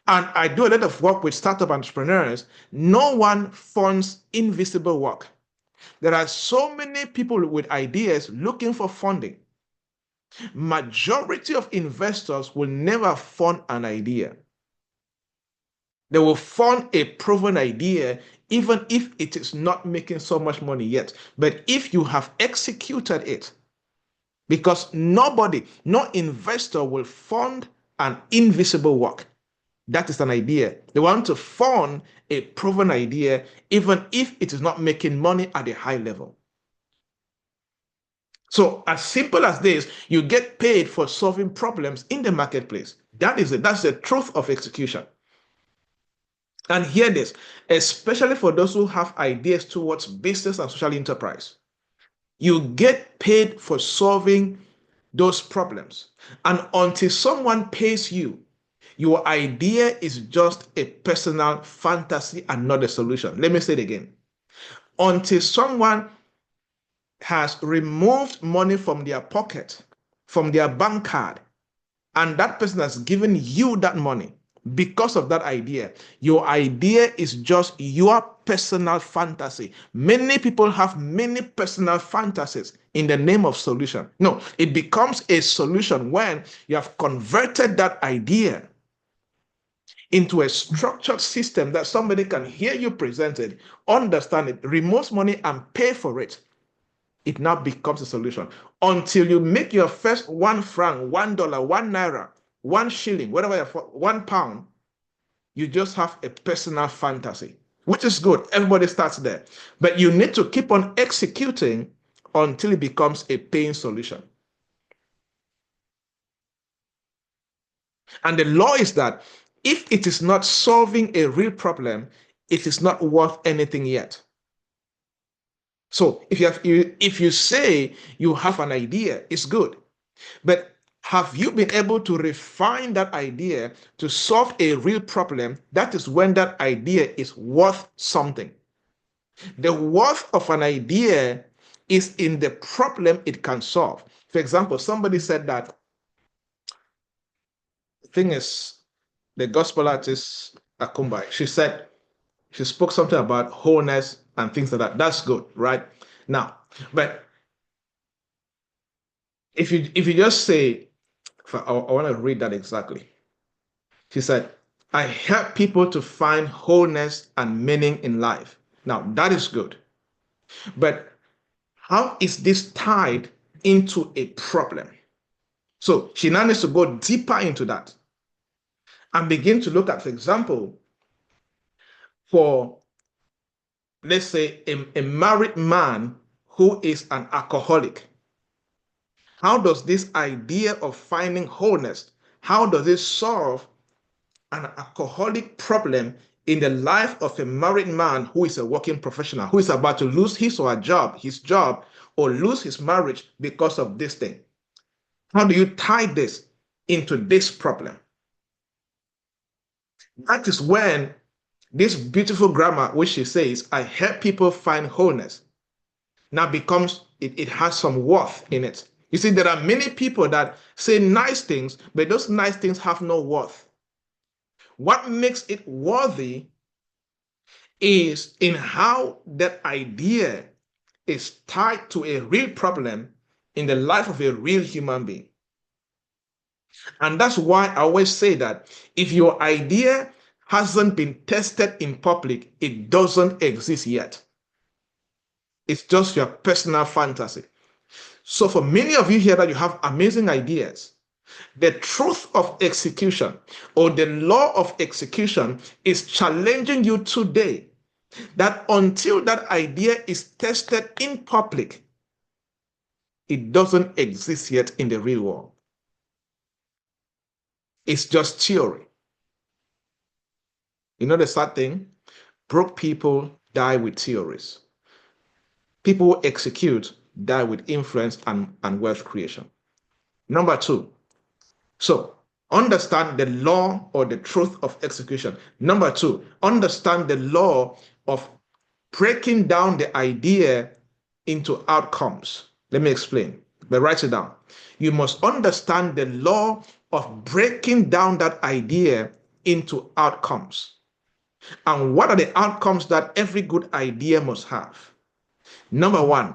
A: And I do a lot of work with startup entrepreneurs. No one funds invisible work. There are so many people with ideas looking for funding. Majority of investors will never fund an idea. They will fund a proven idea even if it is not making so much money yet. But if you have executed it, because no investor will fund an invisible work. That is an idea. They want to fund a proven idea even if it is not making money at a high level. So as simple as this, you get paid for solving problems in the marketplace. That is it. That's the truth of execution. And hear this, especially for those who have ideas towards business and social enterprise. You get paid for solving those problems. And until someone pays you, your idea is just a personal fantasy and not a solution. Let me say it again. Until someone has removed money from their pocket, from their bank card, and that person has given you that money because of that idea, your idea is just your personal fantasy. Many people have many personal fantasies in the name of solution. No, it becomes a solution when you have converted that idea into a structured system that somebody can hear you present it, understand it, removes money and pay for it. It now becomes a solution. Until you make your first 1 franc, $1, 1 naira, 1 shilling, whatever, 1 pound, you just have a personal fantasy, which is good. Everybody starts there. But you need to keep on executing until it becomes a paying solution. And the law is that if it is not solving a real problem, it is not worth anything yet. So if you say you have an idea, it's good. But have you been able to refine that idea to solve a real problem? That is when that idea is worth something. The worth of an idea is in the problem it can solve. For example, somebody said that the thing is, the gospel artist Akumbai, she spoke something about wholeness and things like that. That's good, right? Now, but if you just say, I want to read that exactly. She said, I help people to find wholeness and meaning in life. Now, that is good. But how is this tied into a problem? So she now needs to go deeper into that and begin to look at, for example, for, let's say, a married man who is an alcoholic. How does this idea of finding wholeness, how does it solve an alcoholic problem in the life of a married man who is a working professional, who is about to lose his or his job, or lose his marriage because of this thing? How do you tie this into this problem? That is when this beautiful grammar, which she says, I help people find wholeness, now becomes it has some worth in it. You see, there are many people that say nice things, but those nice things have no worth. What makes it worthy is in how that idea is tied to a real problem in the life of a real human being. And that's why I always say that if your idea hasn't been tested in public, it doesn't exist yet. It's just your personal fantasy. So for many of you here that you have amazing ideas, the truth of execution or the law of execution is challenging you today that until that idea is tested in public, it doesn't exist yet in the real world. It's just theory. You know the sad thing? Broke people die with theories. People who execute die with influence and wealth creation. Number two, so understand the law or the truth of execution. Number two, understand the law of breaking down the idea into outcomes. Let me explain, but write it down. You must understand the law of breaking down that idea into outcomes. And what are the outcomes that every good idea must have? Number one,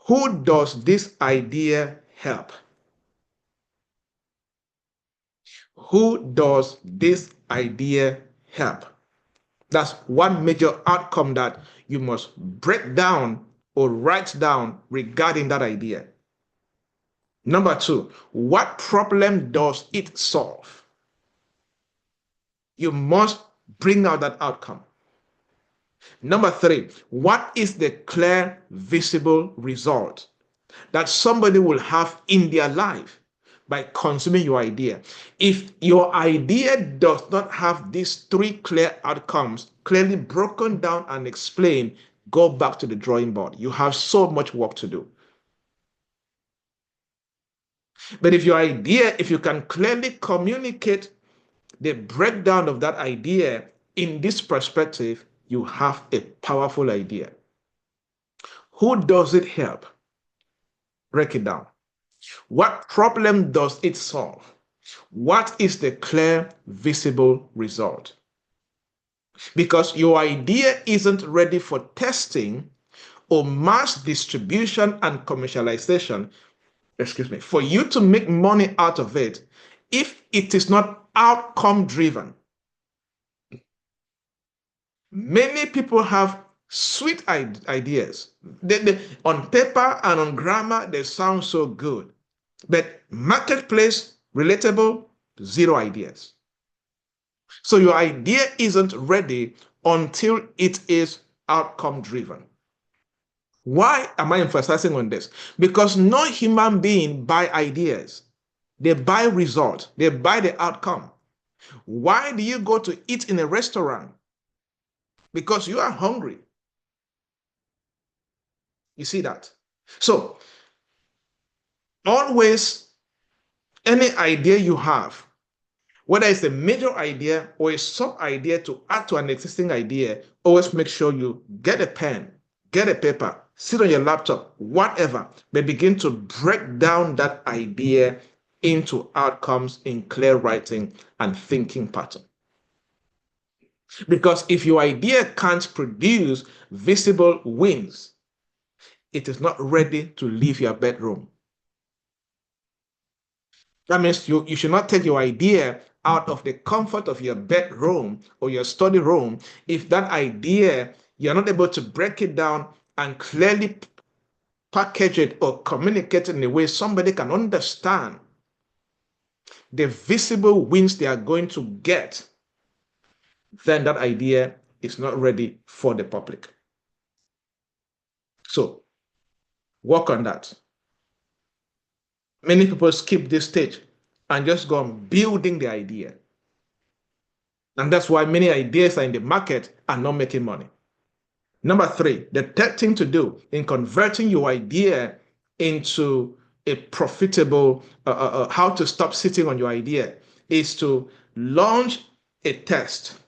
A: who does this idea help? Who does this idea help? That's one major outcome that you must break down or write down regarding that idea. Number two, what problem does it solve? You must bring out that outcome. Number three, what is the clear, visible result that somebody will have in their life by consuming your idea? If your idea does not have these three clear outcomes, clearly broken down and explained, go back to the drawing board. You have so much work to do. But if your idea, if you can clearly communicate the breakdown of that idea in this perspective, you have a powerful idea. Who does it help? Break it down. What problem does it solve? What is the clear, visible result? Because your idea isn't ready for testing or mass distribution and commercialization, for you to make money out of it, if it is not outcome driven. Many people have sweet ideas. On paper and on grammar, they sound so good. But marketplace, relatable, zero ideas. So your idea isn't ready until it is outcome driven. Why am I emphasizing on this? Because no human being buy ideas. They buy result. They buy the outcome. Why do you go to eat in a restaurant? Because you are hungry. You see that? So always, any idea you have, whether it's a major idea or a sub idea to add to an existing idea, always make sure you get a pen, get a paper, sit on your laptop, whatever, but begin to break down that idea into outcomes in clear writing and thinking pattern. Because if your idea can't produce visible wins, it is not ready to leave your bedroom. That means you should not take your idea out of the comfort of your bedroom or your study room if that idea, you're not able to break it down and clearly package it or communicate it in a way somebody can understand the visible wins they are going to get, then that idea is not ready for the public. So work on that. Many people skip this stage and just go on building the idea. And that's why many ideas are in the market and not making money. Number three, the third thing to do in converting your idea into a profitable, how to stop sitting on your idea, is to launch a test.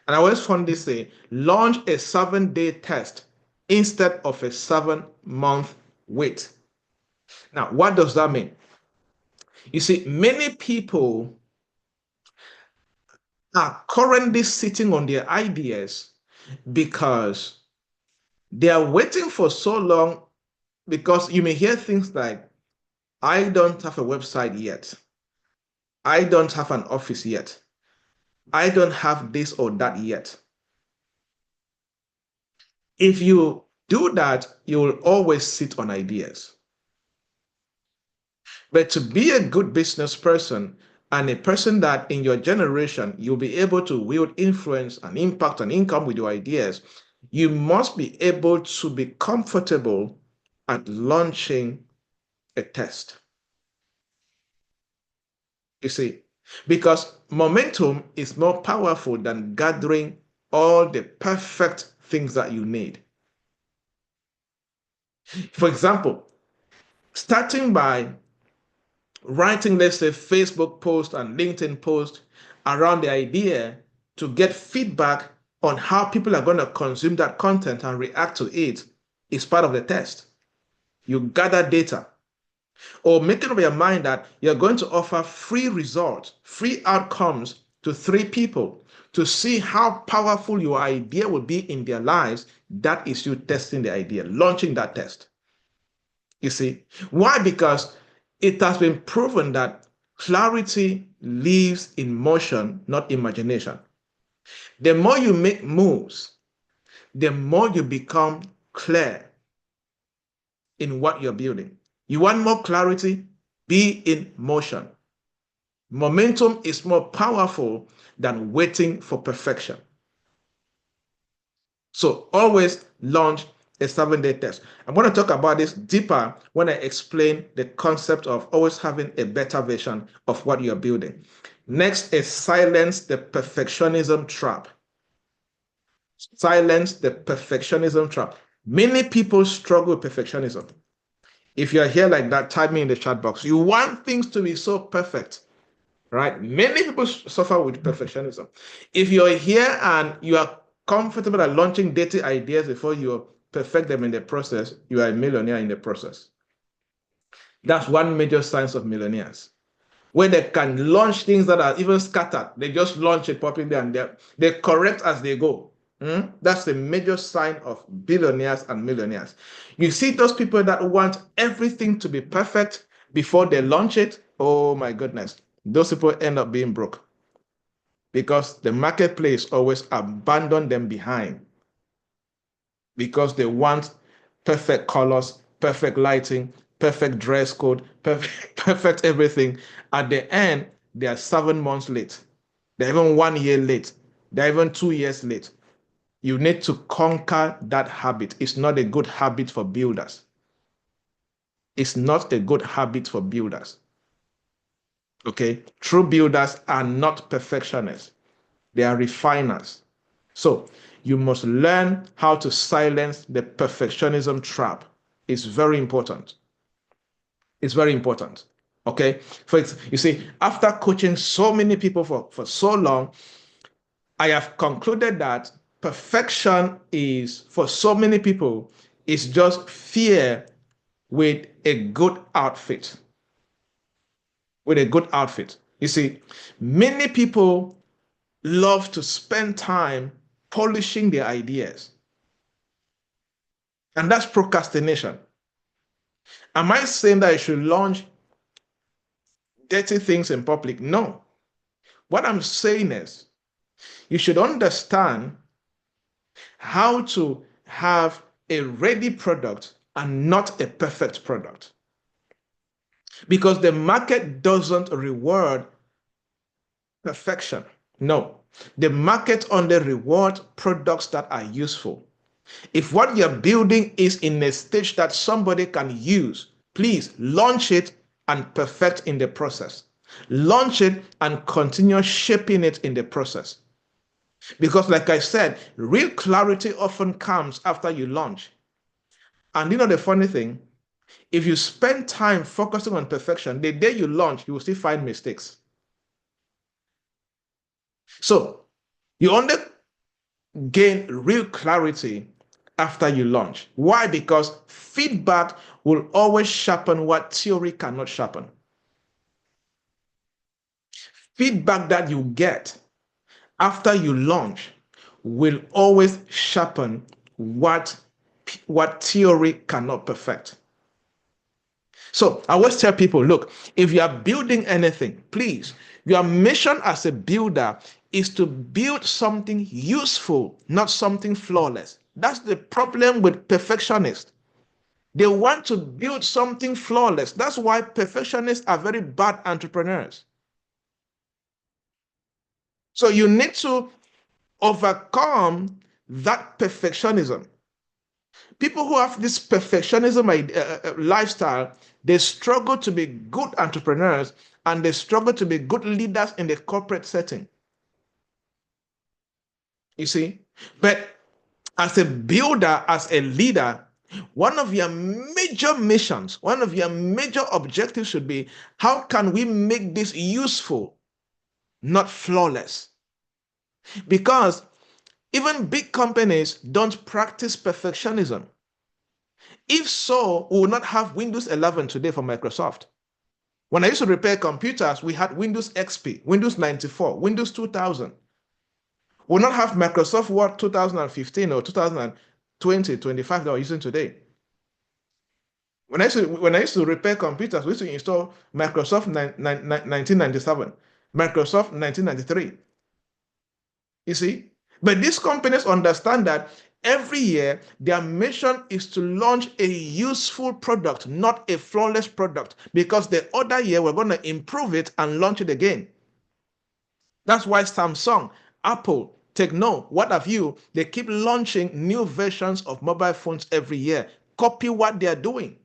A: And I always find this say, launch a 7-day test instead of a 7-month Wait. Now, what does that mean? You see, many people are currently sitting on their ideas because they are waiting for so long, because you may hear things like, I don't have a website yet. I don't have an office yet. I don't have this or that yet. If you do that, you will always sit on ideas. But to be a good business person and a person that in your generation you'll be able to wield influence and impact and income with your ideas, you must be able to be comfortable at launching a test. You see, because momentum is more powerful than gathering all the perfect things that you need. For example, starting by writing, let's say, Facebook post and LinkedIn post around the idea to get feedback on how people are going to consume that content and react to it is part of the test. You gather data, or making up your mind that you're going to offer free results, free outcomes to 3 people to see how powerful your idea will be in their lives. That is you testing the idea, launching that test. You see, why? Because it has been proven that clarity lives in motion, not imagination. The more you make moves, the more you become clear in what you're building. You want more clarity? Be in motion. Momentum is more powerful than waiting for perfection. So always launch a 7-day test. I'm going to talk about this deeper when I explain the concept of always having a better version of what you're building. Next is silence the perfectionism trap. Silence the perfectionism trap. Many people struggle with perfectionism. If you're here like that, type me in the chat box. You want things to be so perfect, right? Many people suffer with perfectionism. If you're here and you are comfortable at launching dating ideas before you perfect them in the process, you are a millionaire in the process. That's one major sign of millionaires, where they can launch things that are even scattered. They just launch it publicly and they correct as they go. That's the major sign of billionaires and millionaires. You see those people that want everything to be perfect before they launch it. Oh my goodness. Those people end up being broke because the marketplace always abandon them behind because they want perfect colors, perfect lighting, perfect dress code, perfect everything. At the end, they are 7 months late. They're even 1 year late. They're even 2 years late. You need to conquer that habit. It's not a good habit for builders. It's not a good habit for builders. Okay? True builders are not perfectionists. They are refiners. So you must learn how to silence the perfectionism trap. It's very important. It's very important. Okay? You see, after coaching so many people for so long, I have concluded that perfection is, for so many people, is just fear with a good outfit. With a good outfit. You see, many people love to spend time polishing their ideas. And that's procrastination. Am I saying that I should launch dirty things in public? No. What I'm saying is you should understand how to have a ready product and not a perfect product. Because the market doesn't reward perfection. No. The market only rewards products that are useful. If what you're building is in a stage that somebody can use, please launch it and perfect in the process. Launch it and continue shaping it in the process. Because, like I said, real clarity often comes after you launch. And you know the funny thing? If you spend time focusing on perfection, the day you launch, you will still find mistakes. So, you only gain real clarity after you launch. Why? Because feedback will always sharpen what theory cannot sharpen. Feedback that you get after you launch will always sharpen what theory cannot perfect. So I always tell people, look, if you are building anything, please, your mission as a builder is to build something useful, not something flawless. That's the problem with perfectionists. They want to build something flawless. That's why perfectionists are very bad entrepreneurs. So you need to overcome that perfectionism. People who have this perfectionism lifestyle, they struggle to be good entrepreneurs and they struggle to be good leaders in the corporate setting. You see? But as a builder, as a leader, one of your major missions, one of your major objectives should be, how can we make this useful, not flawless? Because even big companies don't practice perfectionism. If so, we will not have Windows 11 today for Microsoft. When I used to repair computers, we had Windows XP, Windows 94, Windows 2000. We will not have Microsoft Word 2015 or 2020, 25 that we're using today. When I used to repair computers, we used to install Microsoft 1997, Microsoft 1993. You see? But these companies understand that every year their mission is to launch a useful product, not a flawless product, because the other year we're going to improve it and launch it again. That's why Samsung, Apple, Techno, what have you, they keep launching new versions of mobile phones every year. Copy what they're doing.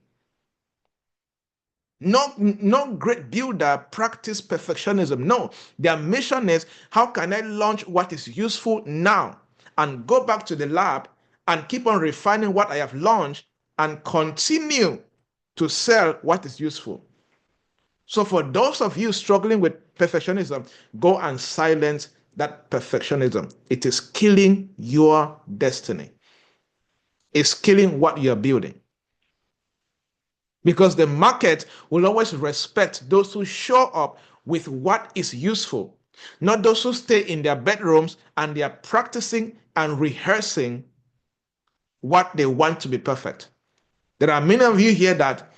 A: No great builder practice perfectionism. No, their mission is, how can I launch what is useful now and go back to the lab and keep on refining what I have launched and continue to sell what is useful. So for those of you struggling with perfectionism, go and silence that perfectionism. It is killing your destiny. It's killing what you're building. Because the market will always respect those who show up with what is useful, not those who stay in their bedrooms and they are practicing and rehearsing what they want to be perfect. There are many of you here that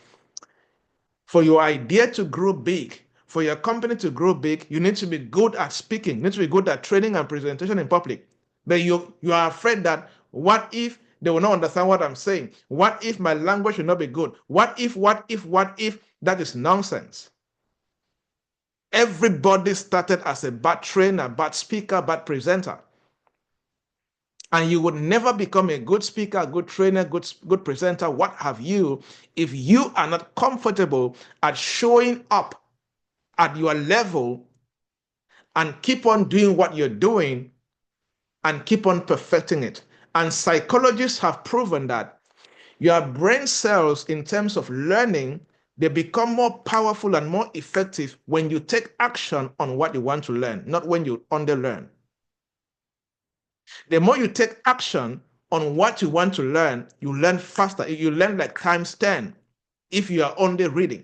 A: for your idea to grow big, for your company to grow big, you need to be good at speaking, you need to be good at training and presentation in public. But you are afraid that, what if they will not understand what I'm saying? What if my language will not be good? What if? That is nonsense. Everybody started as a bad trainer, bad speaker, bad presenter. And you would never become a good speaker, good trainer, good presenter, what have you, if you are not comfortable at showing up at your level and keep on doing what you're doing and keep on perfecting it. And psychologists have proven that your brain cells, in terms of learning, they become more powerful and more effective when you take action on what you want to learn, not when you underlearn. The more you take action on what you want to learn, you learn faster. You learn like times 10 if you are only reading.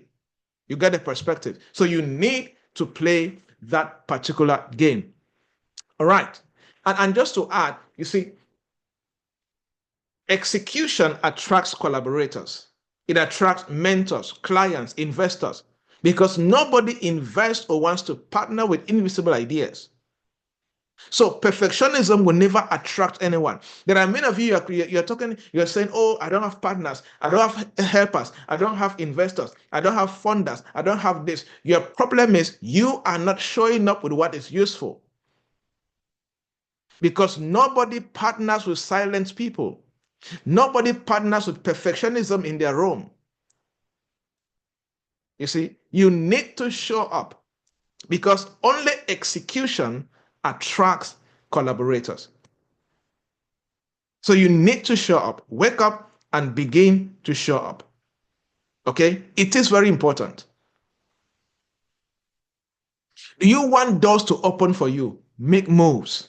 A: You get a perspective. So you need to play that particular game. All right. And just to add, you see, execution attracts collaborators. It attracts mentors, clients, investors, because nobody invests or wants to partner with invisible ideas. So perfectionism will never attract anyone. There are many of you, you're saying, oh, I don't have partners, I don't have helpers, I don't have investors, I don't have funders, I don't have this. Your problem is you are not showing up with what is useful. Because nobody partners with silent people. Nobody partners with perfectionism in their room. You see, you need to show up, because only execution attracts collaborators. So you need to show up, wake up and begin to show up. Okay? It is very important. Do you want doors to open for you? Make moves.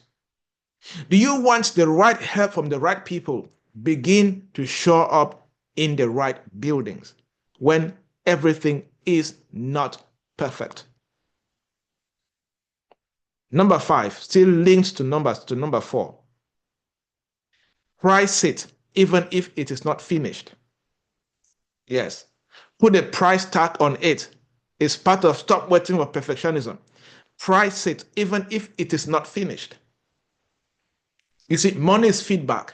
A: Do you want the right help from the right people? begin to show up in the right buildings when everything is not perfect. Number 5, still linked to number 4. Price it even if it is not finished. Yes. Put a price tag on it. It's part of stop waiting for perfectionism. Price it even if it is not finished. You see, money is feedback.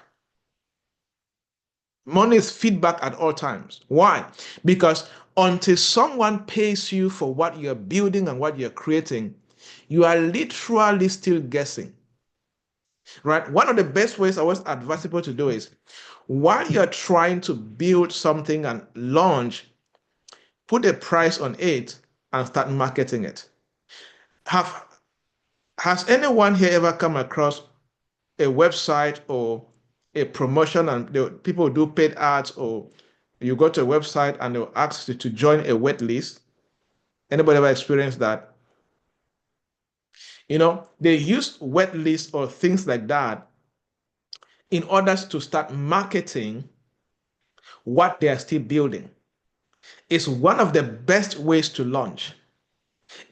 A: Money is feedback at all times. Why? Because until someone pays you for what you're building and what you're creating, you are literally still guessing. Right? One of the best ways I always advise people to do is while you're trying to build something and launch, put a price on it and start marketing it. Has anyone here ever come across a website or a promotion and people do paid ads, or you go to a website and they'll ask you to join a wait list? Anybody ever experienced that? They use wait lists or things like that in order to start marketing what they are still building. It's one of the best ways to launch.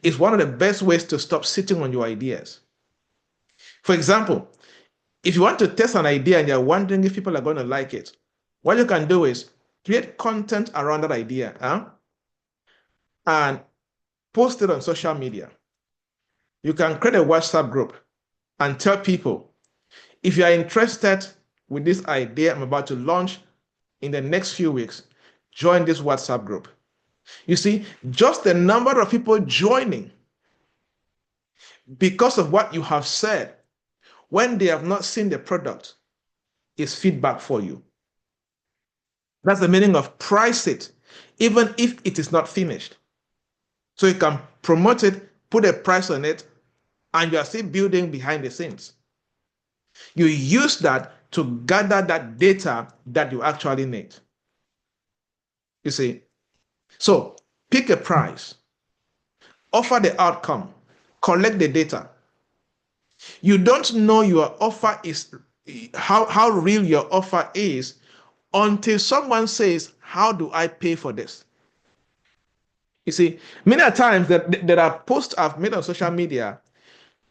A: It's one of the best ways to stop sitting on your ideas. For example, if you want to test an idea and you're wondering if people are going to like it, what you can do is create content around that idea, and post it on social media. You can create a WhatsApp group and tell people, if you are interested with this idea I'm about to launch in the next few weeks, join this WhatsApp group. You see, just the number of people joining because of what you have said when they have not seen the product is feedback for you. That's the meaning of price it, even if it is not finished. So you can promote it, put a price on it, and you are still building behind the scenes. You use that to gather that data that you actually need. You see? So pick a price, offer the outcome, collect the data. You don't know your offer is how real your offer is until someone says, how do I pay for this? You see, many times there are posts I've made on social media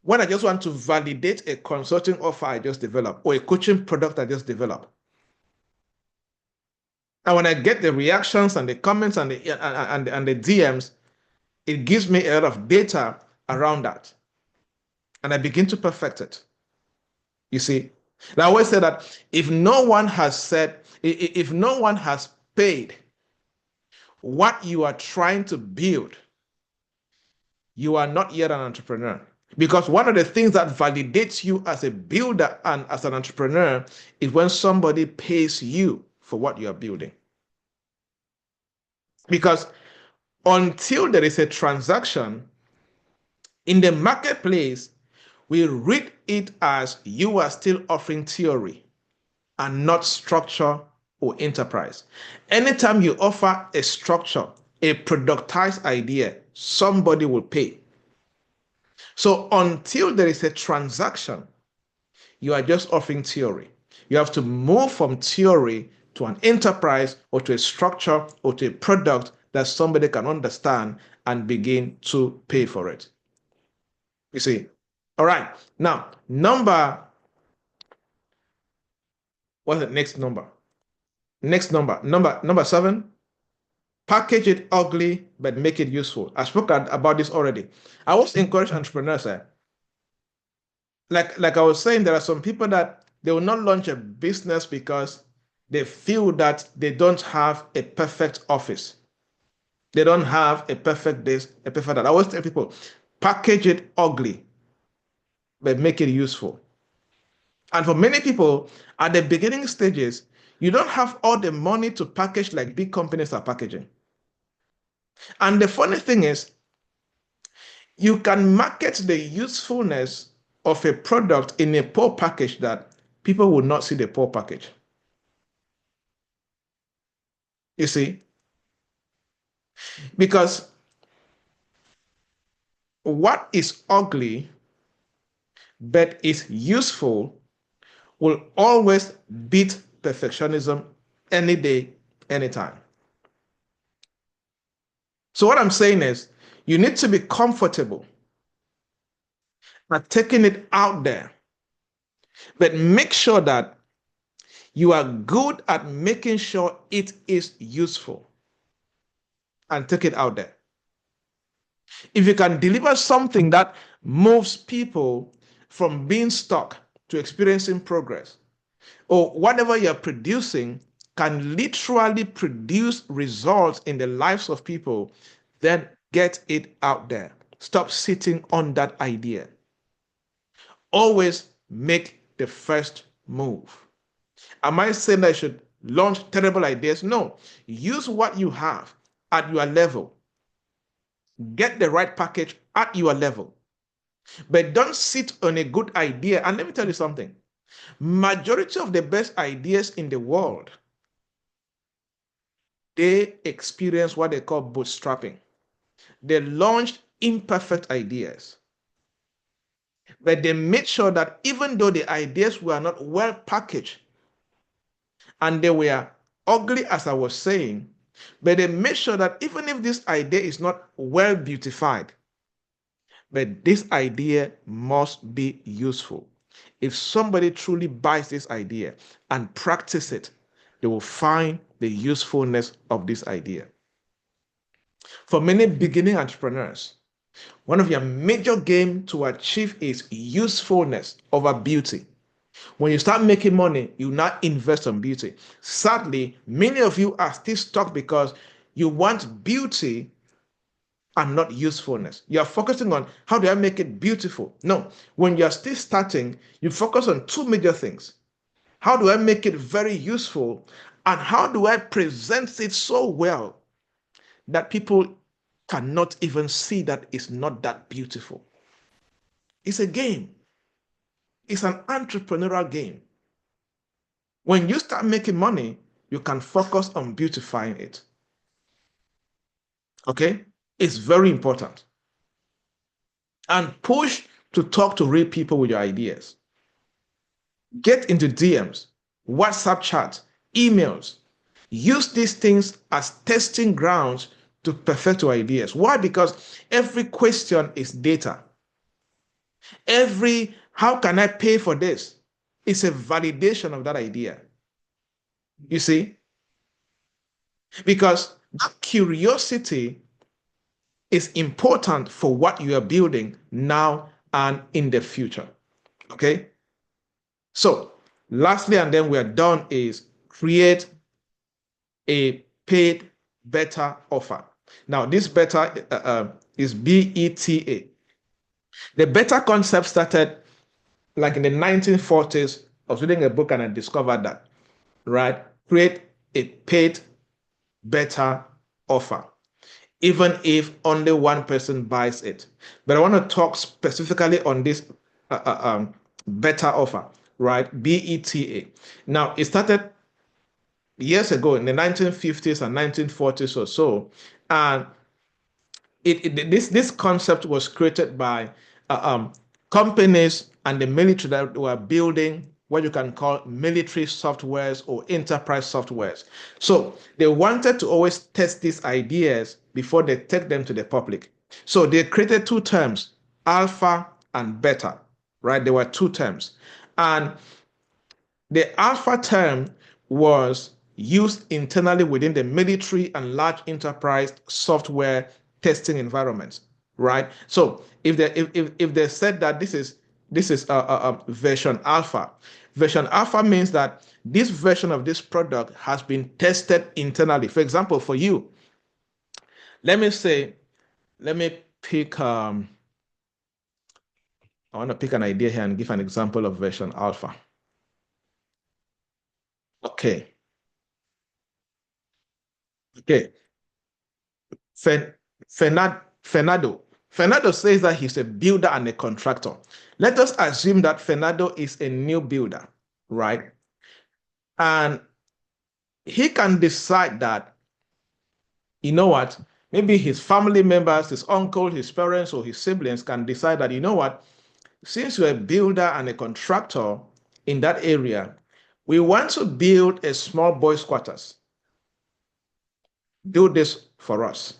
A: when I just want to validate a consulting offer I just developed or a coaching product I just developed. And when I get the reactions and the comments and the DMs, it gives me a lot of data around that. And I begin to perfect it. You see, and I always say that if no one has paid what you are trying to build, you are not yet an entrepreneur. Because one of the things that validates you as a builder and as an entrepreneur is when somebody pays you for what you are building. Because until there is a transaction in the marketplace, we read it as you are still offering theory and not structure or enterprise. Anytime you offer a structure, a productized idea, somebody will pay. So until there is a transaction, you are just offering theory. You have to move from theory to an enterprise or to a structure or to a product that somebody can understand and begin to pay for it. You see? All right. Now, what's the next number? Number 7, package it ugly, but make it useful. I spoke about this already. I always encourage entrepreneurs. Like I was saying, there are some people that they will not launch a business because they feel that they don't have a perfect office. They don't have a perfect this, a perfect that. I always tell people, package it ugly, but make it useful. And for many people, at the beginning stages, you don't have all the money to package like big companies are packaging. And the funny thing is, you can market the usefulness of a product in a poor package that people will not see the poor package. You see? Because what is ugly but is useful will always beat perfectionism any day, anytime. So what I'm saying is you need to be comfortable at taking it out there, but make sure that you are good at making sure it is useful and take it out there. If you can deliver something that moves people from being stuck to experiencing progress, or whatever you're producing can literally produce results in the lives of people, then get it out there. Stop sitting on that idea. Always make the first move. Am I saying that I should launch terrible ideas? No. Use what you have at your level. Get the right package at your level. But don't sit on a good idea. And let me tell you something. Majority of the best ideas in the world, they experience what they call bootstrapping. They launched imperfect ideas, but they made sure that even though the ideas were not well packaged and they were ugly, as I was saying, but they made sure that even if this idea is not well beautified, but this idea must be useful. If somebody truly buys this idea and practice it, they will find the usefulness of this idea. For many beginning entrepreneurs, one of your major game to achieve is usefulness over beauty. When you start making money, you now invest on beauty. Sadly, many of you are still stuck because you want beauty and not usefulness. You are focusing on how do I make it beautiful? No, when you're still starting, you focus on two major things. How do I make it very useful? And how do I present it so well that people cannot even see that it's not that beautiful? It's a game. It's an entrepreneurial game. When you start making money, you can focus on beautifying it. Okay? It's very important. And push to talk to real people with your ideas. Get into DMs, WhatsApp chats, emails. Use these things as testing grounds to perfect your ideas. Why? Because every question is data. Every how can I pay for this is a validation of that idea. You see? Because that curiosity is important for what you are building now and in the future. Okay? So, lastly, and then we are done, is create a paid beta offer. Now, this beta is BETA. The beta concept started like in the 1940s. I was reading a book and I discovered that, right? Create a paid beta offer, even if only one person buys it. But I want to talk specifically on this beta offer, right? BETA. Now, it started years ago in the 1950s and 1940s or so, and this concept was created by companies and the military that were building what you can call military softwares or enterprise softwares. So they wanted to always test these ideas before they take them to the public. So they created two terms, alpha and beta, right? There were two terms. And the alpha term was used internally within the military and large enterprise software testing environments, right? So if they said that this is version alpha means that this version of this product has been tested internally. For example, for you, let me pick I want to pick an idea here and give an example of version alpha. Okay. Okay. Fernando. Fernando says that he's a builder and a contractor. Let us assume that Fernando is a new builder, right? And he can decide that, you know what, maybe his family members, his uncle, his parents, or his siblings can decide that, you know what, since you're a builder and a contractor in that area, We want to build a small boys' quarters. Do this for us.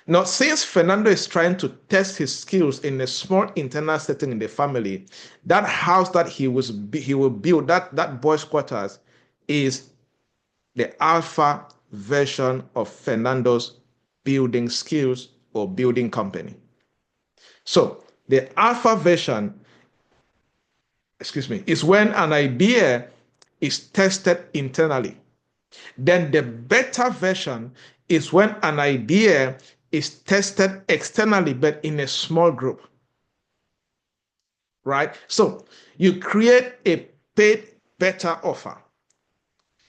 A: Now, since Fernando is trying to test his skills in a small internal setting in the family, that house that he will build, that boys' quarters, is the alpha version of Fernando's building skills or building company. So the alpha version, is when an idea is tested internally. Then the beta version is when an idea is tested externally, but in a small group. Right? So you create a paid beta offer.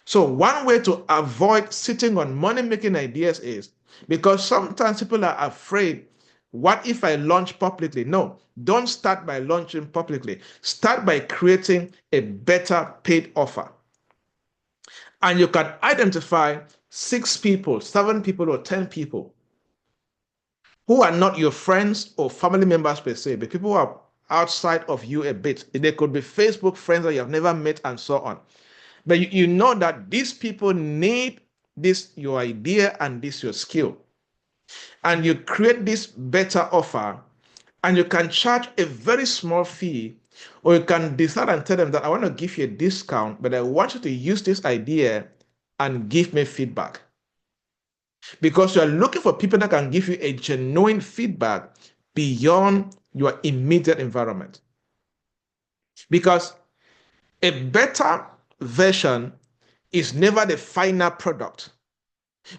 A: So one way to avoid sitting on money-making ideas is, because sometimes people are afraid, what if I launch publicly? No, don't start by launching publicly. Start by creating a better paid offer. And you can identify 6 people, 7 people, or 10 people who are not your friends or family members per se, but people who are outside of you a bit. They could be Facebook friends that you have never met and so on. But you know that these people need this, your idea, and this, your skill. And you create this better offer, and you can charge a very small fee, or you can decide and tell them that I want to give you a discount, but I want you to use this idea and give me feedback. Because you are looking for people that can give you a genuine feedback beyond your immediate environment. Because a better version is never the final product,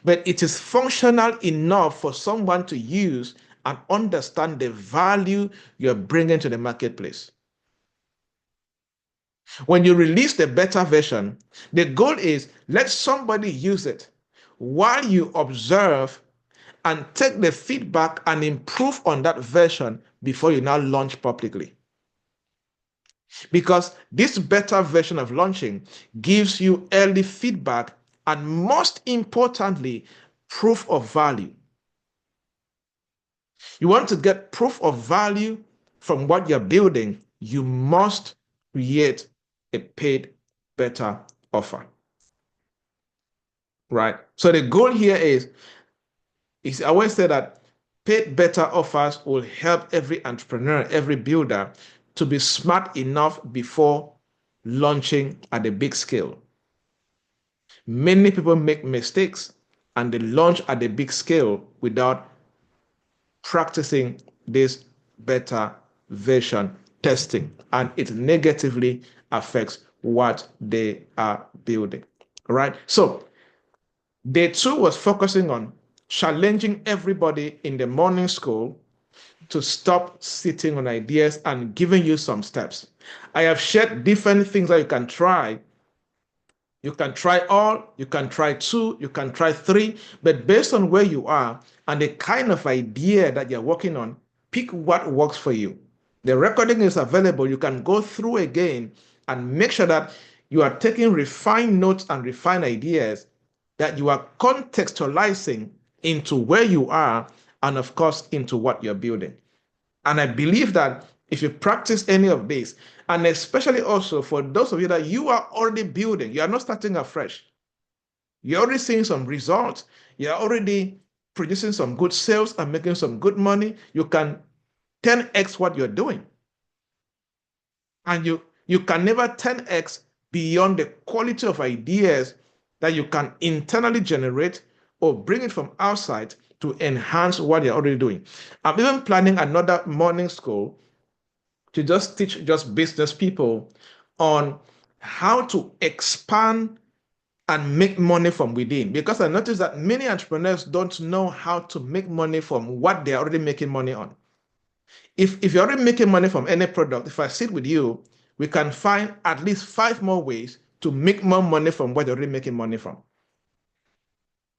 A: but it is functional enough for someone to use and understand the value you're bringing to the marketplace. When you release the beta version, the goal is let somebody use it while you observe and take the feedback and improve on that version before you now launch publicly. Because this better version of launching gives you early feedback and, most importantly, proof of value. You want to get proof of value from what you're building, you must create a paid beta offer. Right? So the goal here is I always say that paid beta offers will help every entrepreneur, every builder to be smart enough before launching at a big scale. Many people make mistakes and they launch at a big scale without practicing this beta version testing, and it negatively affects what they are building. All right. So day 2 was focusing on challenging everybody in the morning school to stop sitting on ideas and giving you some steps. I have shared different things that you can try. You can try all, you can try 2, you can try 3, but based on where you are and the kind of idea that you're working on, pick what works for you. The recording is available. You can go through again and make sure that you are taking refined notes and refined ideas that you are contextualizing into where you are and, of course, into what you're building. And I believe that if you practice any of this, and especially also for those of you that you are already building, you are not starting afresh. You're already seeing some results. You're already producing some good sales and making some good money. You can 10x what you're doing. And you can never 10x beyond the quality of ideas that you can internally generate or bring it from outside to enhance what you're already doing. I'm even planning another morning school to just teach just business people on how to expand and make money from within. Because I noticed that many entrepreneurs don't know how to make money from what they're already making money on. If you're already making money from any product, if I sit with you, we can find at least 5 more ways to make more money from what you're already making money from.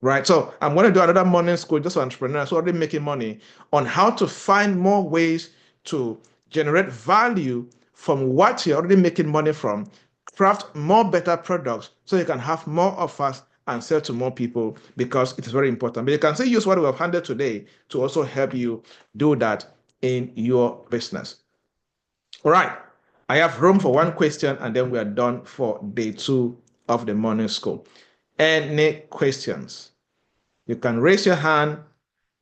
A: Right? So I'm going to do another morning school just for entrepreneurs who are already making money on how to find more ways to generate value from what you're already making money from, craft more better products so you can have more offers and sell to more people, because it is very important. But you can still use what we have handled today to also help you do that in your business. All right. I have room for one question, and then we are done for day 2 of the morning school. Any questions? You can raise your hand,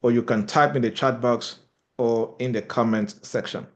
A: or you can type in the chat box or in the comment section.